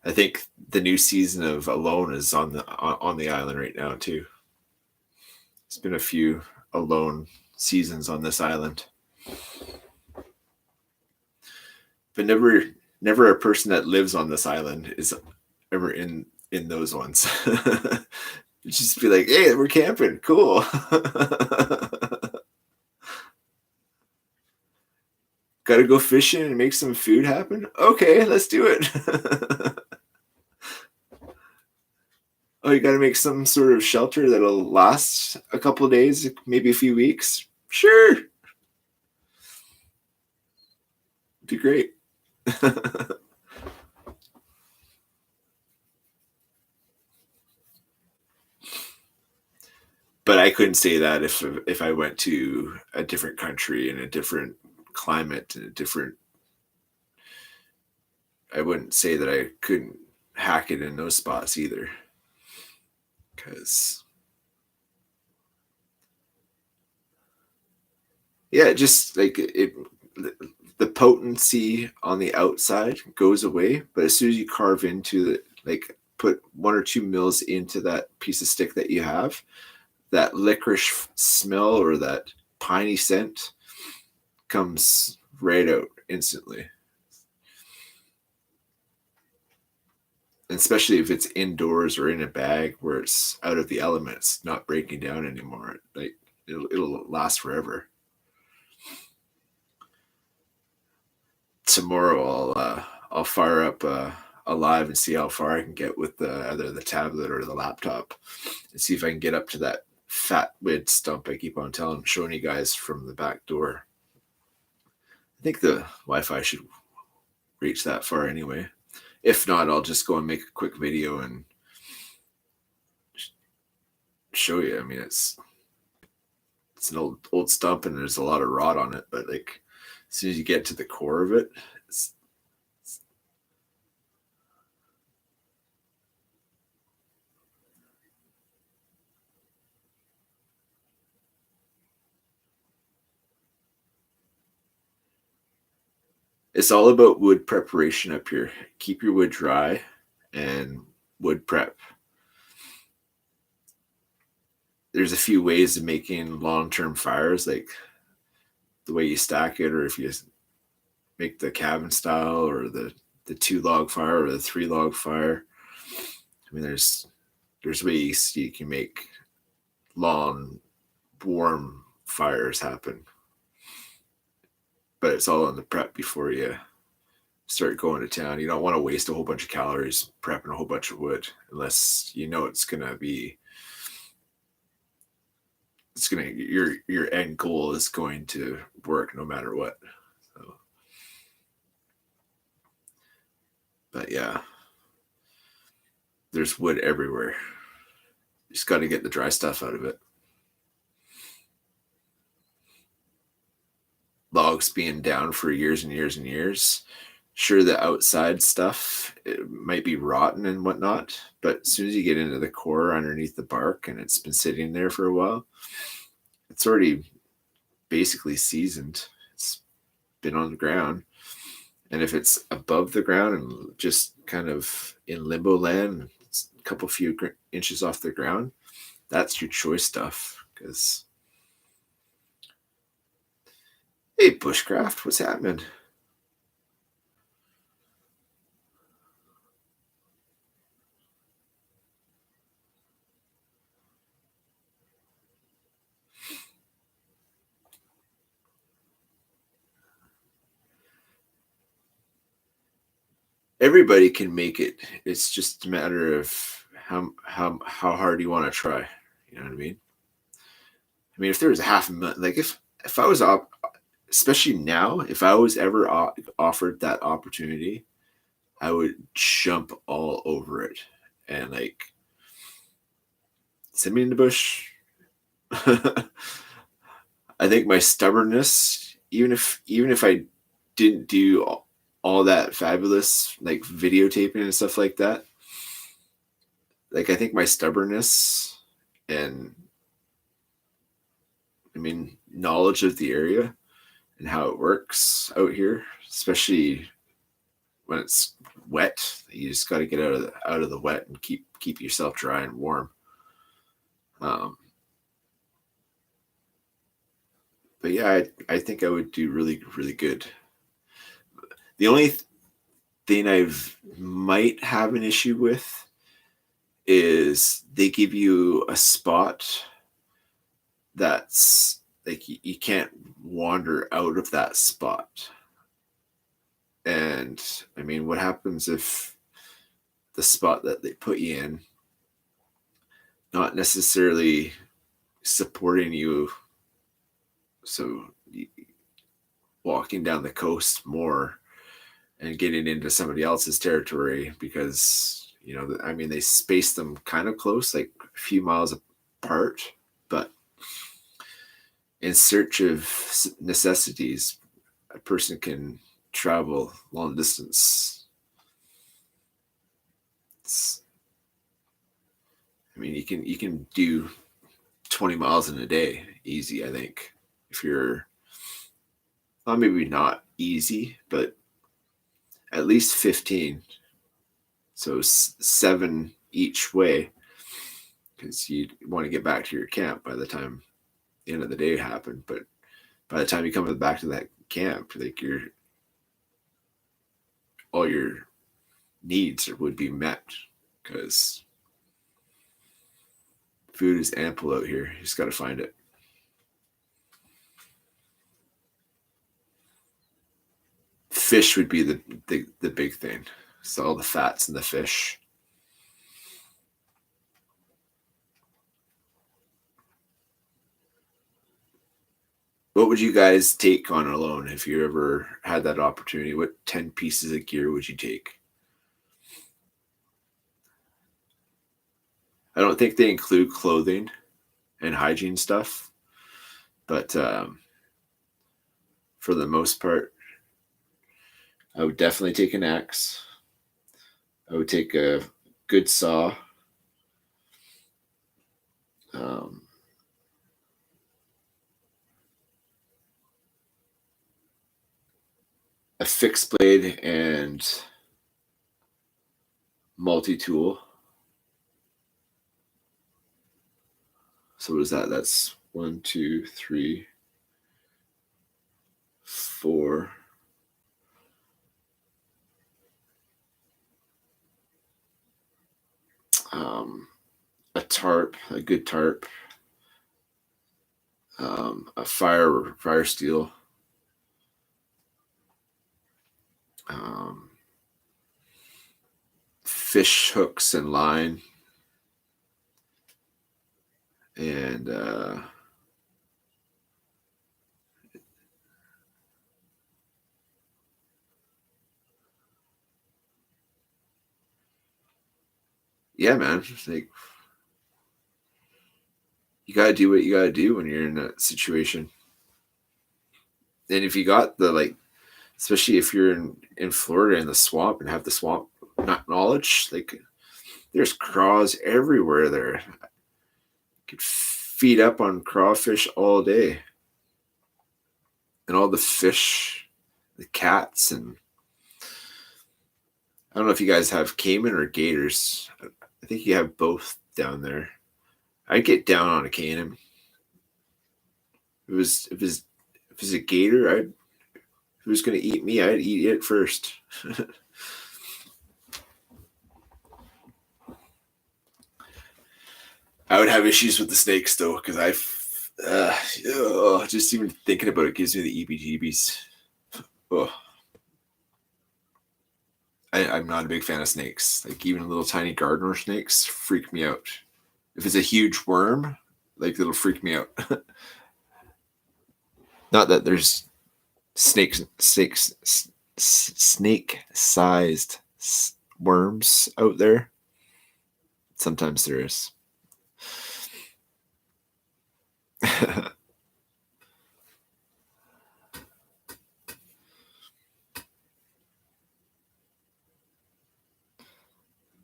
Speaker 3: I think the new season of Alone is on the island right now too. It's been a few Alone seasons on this island, but never a person that lives on this island is ever in those ones. Just be like, hey, we're camping, cool. Gotta go fishing and make some food happen. Okay, let's do it. Oh, you got to make some sort of shelter that'll last a couple of days, maybe a few weeks. Sure. Be great. But I couldn't say that if I went to a different country in a different climate and a different. I wouldn't say that I couldn't hack it in those spots either, because yeah, just like it, the potency on the outside goes away, but as soon as you carve into it, like put 1 or 2 mils into that piece of stick that you have, that licorice smell or that piney scent comes right out instantly. And especially if it's indoors or in a bag where it's out of the elements, not breaking down anymore. Like it'll last forever. Tomorrow I'll fire up a live and see how far I can get with either the tablet or the laptop, and see if I can get up to that fat wood stump I keep on showing you guys from the back door. I think the Wi-Fi should reach that far anyway. If not, I'll just go and make a quick video and show you. I mean, it's an old stump and there's a lot of rot on it, but like as soon as you get to the core of it, it's all about wood preparation up here. Keep your wood dry and wood prep. There's a few ways of making long-term fires, like the way you stack it, or if you make the cabin style, or the 2-log fire, or the 3-log fire. I mean, there's ways you can make long, warm fires happen, but it's all in the prep before you start going to town. You don't want to waste a whole bunch of calories prepping a whole bunch of wood unless you know it's gonna your end goal is going to work no matter what. So, but yeah, there's wood everywhere. You just got to get the dry stuff out of it. logs being down for years and years and years. Sure, the outside stuff, it might be rotten and whatnot, but as soon as you get into the core underneath the bark and it's been sitting there for a while, it's already basically seasoned. It's been on the ground. And if it's above the ground and just kind of in limbo land, it's a couple few inches off the ground, that's your choice stuff. Because, hey, bushcraft, what's happening? Everybody can make it. It's just a matter of how hard you want to try. You know what I mean? I mean, if there was a half a million, like if I was especially now, if I was ever offered that opportunity, I would jump all over it and like send me in the bush. I think my stubbornness, even if I didn't do all that fabulous like videotaping and stuff like that, like I think my stubbornness and I mean knowledge of the area and how it works out here, especially when it's wet, you just got to get out of the wet and keep yourself dry and warm. But yeah, I think I would do really, really good. The only thing I've might have an issue with is they give you a spot that's like you can't wander out of that spot. And I mean, what happens if the spot that they put you in not necessarily supporting you, so walking down the coast more and getting into somebody else's territory because I mean they space them kind of close, like a few miles apart, but in search of necessities a person can travel long distance. I mean you can do 20 miles in a day easy, I think, if you're, well, maybe not easy, but at least 15. So 7 each way, because you want to get back to your camp by the time the end of the day happened. But by the time you come back to that camp, like all your needs would be met because food is ample out here. You just got to find it. Fish would be the big thing. So all the fats in the fish. What would you guys take on alone if you ever had that opportunity? What 10 pieces of gear would you take? I don't think they include clothing and hygiene stuff, but for the most part, I would definitely take an axe. I would take a good saw. Um, a fixed blade and multi-tool. So what is that? That's 1, 2, 3, 4. A tarp, a good tarp. A fire steel. Fish hooks and line. And yeah, man, like you gotta do what you gotta do when you're in that situation. And if you got the like, especially if you're in Florida in the swamp and have the swamp knowledge, like there's craws everywhere there. You could feed up on crawfish all day. And all the fish, the cats, and I don't know if you guys have caiman or gators. I think you have both down there. I'd get down on a caiman. If it was a gator, if it was gonna eat me, I'd eat it first. I would have issues with the snakes though, because just even thinking about it gives me the EBGBs. Oh. I'm not a big fan of snakes. Like even little tiny gardener snakes freak me out. If it's a huge worm, like it'll freak me out. Not that there's snake-sized worms out there. Sometimes there is.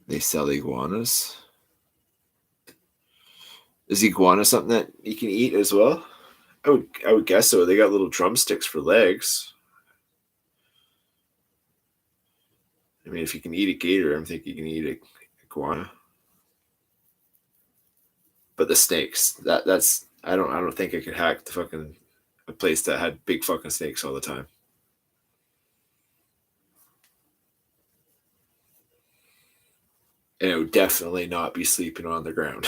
Speaker 3: They sell iguanas. Is iguana something that you can eat as well? I would guess so. They got little drumsticks for legs. I mean, if you can eat a gator, I'm thinking you can eat a iguana. But the snakes, that's I don't think I could hack a place that had big fucking snakes all the time. And it would definitely not be sleeping on the ground.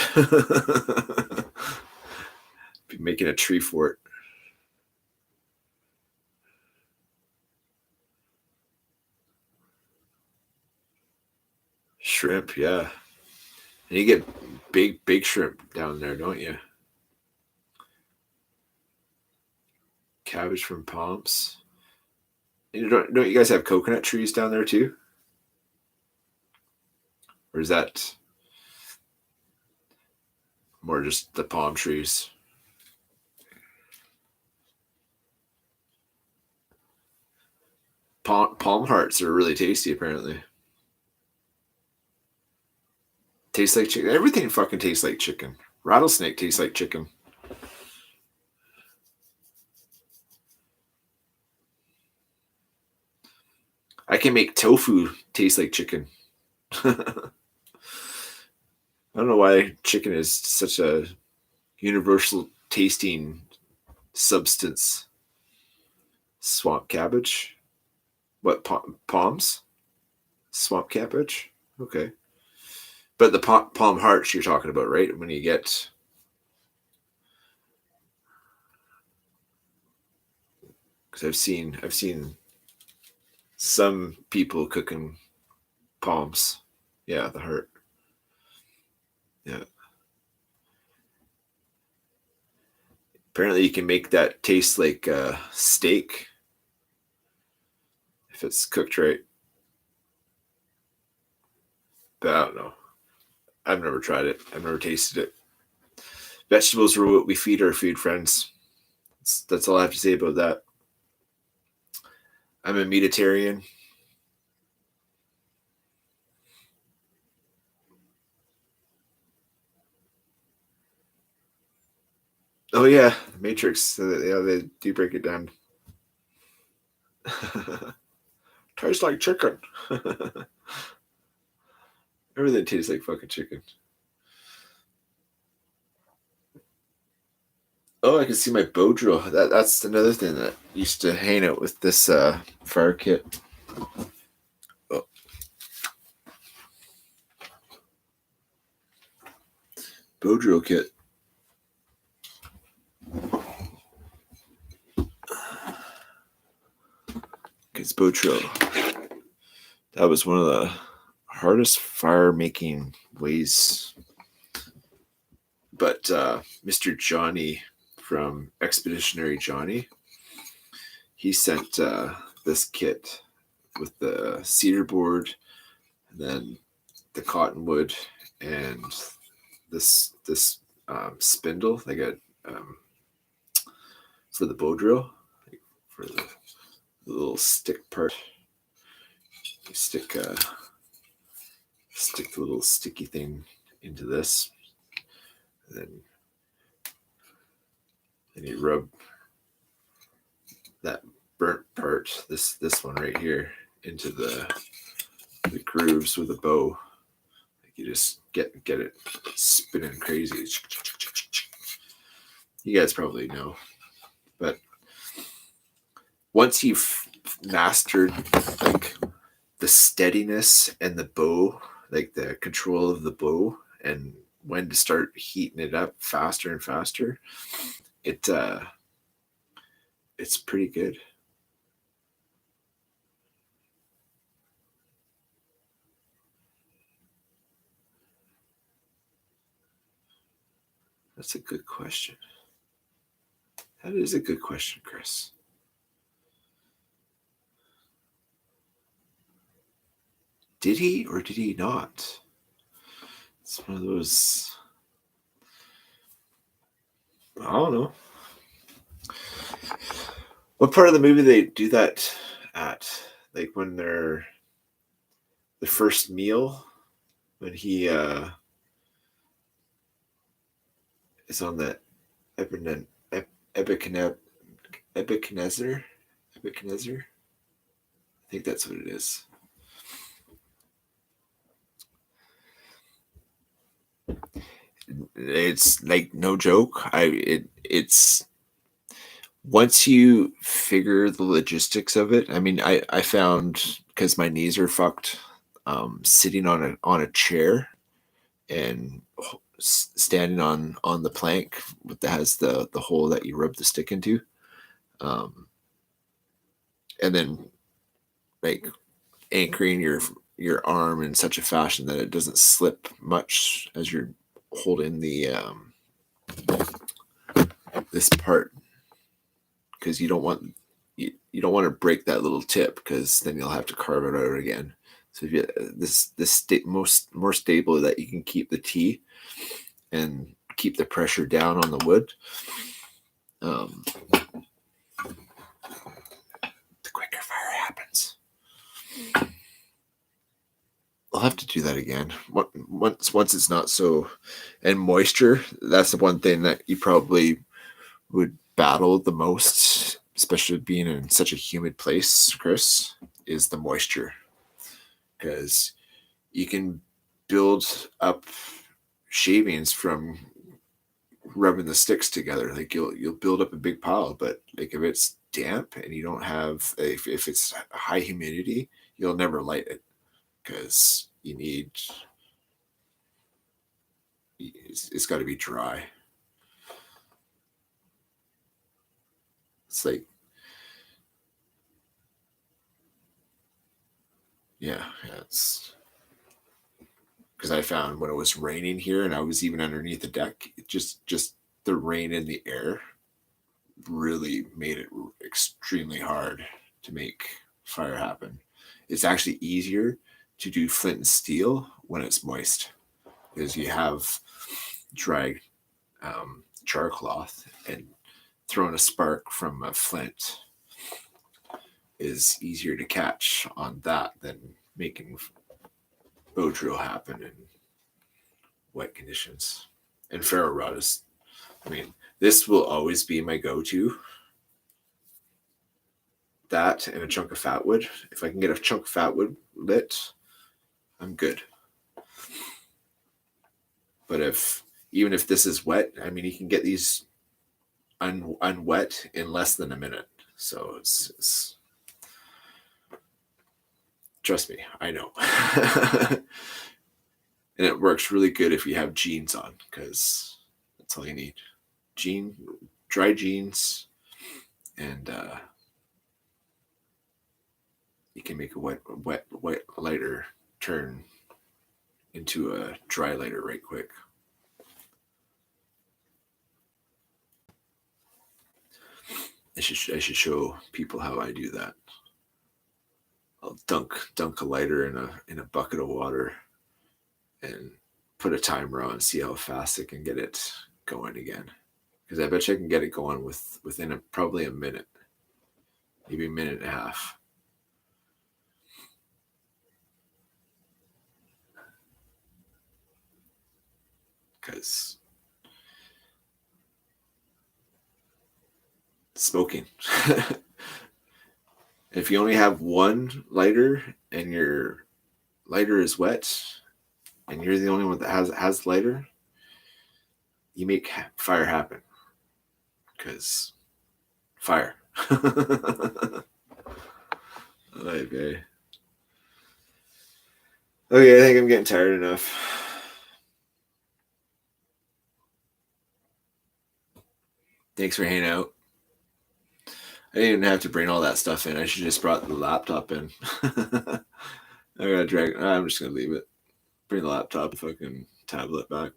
Speaker 3: Be making a tree fort. Shrimp, yeah. And you get big shrimp down there, don't you? Cabbage from palms. And don't you guys have coconut trees down there too? Or is that more just the palm trees? Palm hearts are really tasty, apparently. Tastes like chicken. Everything fucking tastes like chicken. Rattlesnake tastes like chicken. I can make tofu taste like chicken. I don't know why chicken is such a universal tasting substance. Swamp cabbage. What, palms? Swamp cabbage? Okay. But the palm hearts you're talking about, right? When you get... Because I've seen some people cooking palms. Yeah, the heart. Yeah. Apparently you can make that taste like steak if it's cooked right. But I don't know. I've never tried it. I've never tasted it. Vegetables are what we feed our food friends. That's all I have to say about that. I'm a meatitarian. Oh yeah, Matrix. Yeah, they do break it down. Tastes like chicken. Everything tastes like fucking chicken. Oh, I can see my bow drill. That's another thing that used to hang out with this fire kit. Oh. Bow drill kit. It's bow drill. That was one of the hardest fire making ways. But Mr. Johnny from Expeditionary Johnny, he sent this kit with the cedar board and then the cottonwood and this spindle like a for the bow drill, for the little stick part. You stick the little sticky thing into this, and then you rub that burnt part, this one right here, into the grooves with a bow. Like you just get it spinning crazy. You guys probably know, but once you've mastered like the steadiness and the bow, like the control of the bow and when to start heating it up faster and faster, it's pretty good. That's a good question. That is a good question, Chris. Did he or did he not? It's one of those. I don't know. What part of the movie they do that at? Like when they're the first meal, when he is on that Nebuchadnezzar. Nebuchadnezzar. I think that's what it is. It's like no joke. It's once you figure the logistics of it. I mean, I found, because my knees are fucked, sitting on a chair and standing on the plank that has the hole that you rub the stick into, and then like anchoring your arm in such a fashion that it doesn't slip much as you're holding the this part, because you don't want to break that little tip, because then you'll have to carve it out again. So if you more stable that you can keep the tea and keep the pressure down on the wood, the quicker fire happens. I'll have to do that again once it's not so. And moisture, that's the one thing that you probably would battle the most, especially being in such a humid place, Chris, is the moisture. Because you can build up shavings from rubbing the sticks together. Like you'll build up a big pile, but like if it's damp and you don't have, if it's high humidity, you'll never light it, because it's got to be dry. It's like, yeah, it's because I found when it was raining here and I was even underneath the deck, just the rain in the air really made it extremely hard to make fire happen. It's actually easier to do flint and steel when it's moist, because you have dry char cloth, and throwing a spark from a flint is easier to catch on that than making bow drill happen in wet conditions. And ferro rod is, I mean, this will always be my go-to. That and a chunk of fat wood. If I can get a chunk of fat wood lit, I'm good. But even if this is wet, I mean, you can get these unwet in less than a minute. So it's trust me, I know. And it works really good if you have jeans on, because that's all you need. Dry jeans, and you can make a wet lighter turn into a dry lighter right quick. I should show people how I do that. I'll dunk a lighter in a bucket of water and put a timer on, see how fast I can get it going again. Because I bet you I can get it going within probably a minute. maybe a minute and a half. Because smoking. If you only have one lighter and your lighter is wet and you're the only one that has lighter, you make fire happen. Because fire. Okay. Okay, I think I'm getting tired enough. Thanks for hanging out. I didn't even have to bring all that stuff in. I should just brought the laptop in. I gotta drag. I'm just gonna leave it. Bring the laptop, fucking tablet back.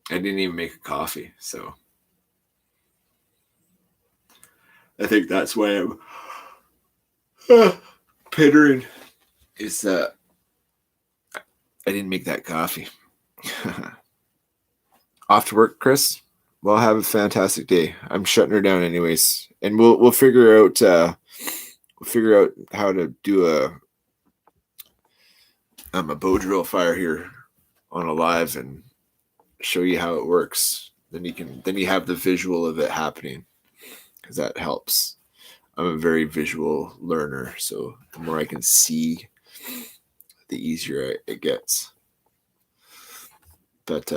Speaker 3: I didn't even make a coffee, so I think that's why I'm pittering. Is that I didn't make that coffee. Off to work, Chris. Well, have a fantastic day. I'm shutting her down anyways, and we'll figure out how to do a bow drill fire here on a live and show you how it works. Then you have the visual of it happening, because that helps. I'm a very visual learner, so the more I can see, the easier it gets. But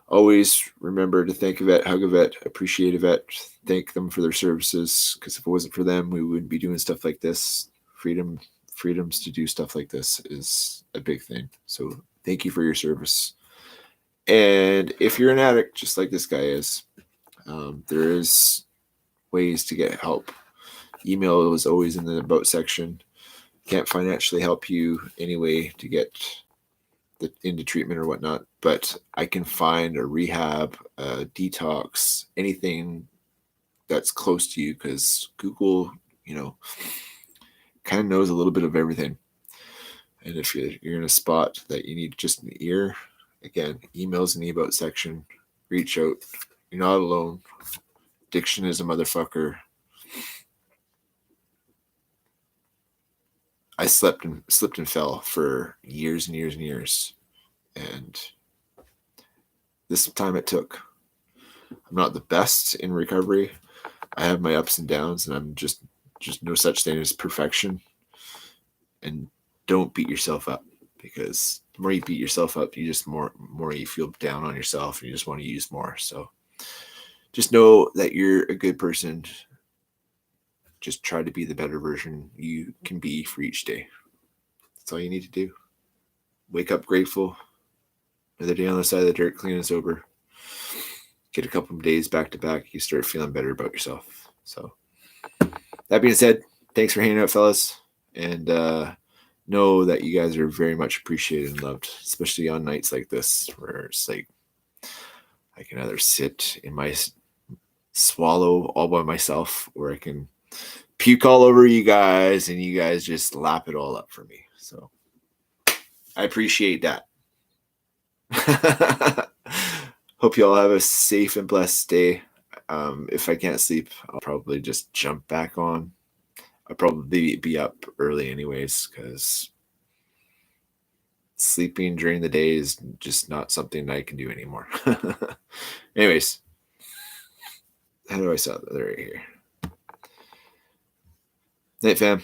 Speaker 3: always remember to thank a vet, hug a vet, appreciate a vet, thank them for their services, because if it wasn't for them, we wouldn't be doing stuff like this. Freedoms to do stuff like this is a big thing. So thank you for your service. And if you're an addict, just like this guy is, there is ways to get help. Email is always in the about section. Can't financially help you anyway to get into treatment or whatnot, but I can find a rehab, a detox, anything that's close to you, because Google, kind of knows a little bit of everything. And if you're in a spot that you need just an ear, again, emails in the about section. Reach out. You're not alone. Addiction is a motherfucker. I slipped and fell for years and years and years. And this time it took. I'm not the best in recovery. I have my ups and downs, and I'm just no such thing as perfection. And don't beat yourself up, because the more you beat yourself up, you just more you feel down on yourself, and you just want to use more. So just know that you're a good person. Just try to be the better version you can be for each day. That's all you need to do. Wake up grateful. Another day on the side of the dirt, clean and sober. Get a couple of days back to back, you start feeling better about yourself. So that being said, thanks for hanging out, fellas. And know that you guys are very much appreciated and loved, especially on nights like this, where it's like I can either sit in my swallow all by myself, or I can puke all over you guys and you guys just lap it all up for me. So I appreciate that. Hope you all have a safe and blessed day. If I can't sleep, I'll probably just jump back on. I'll probably be up early anyways, because sleeping during the day is just not something I can do anymore. Anyways, how do I stop that right here? Night, fam.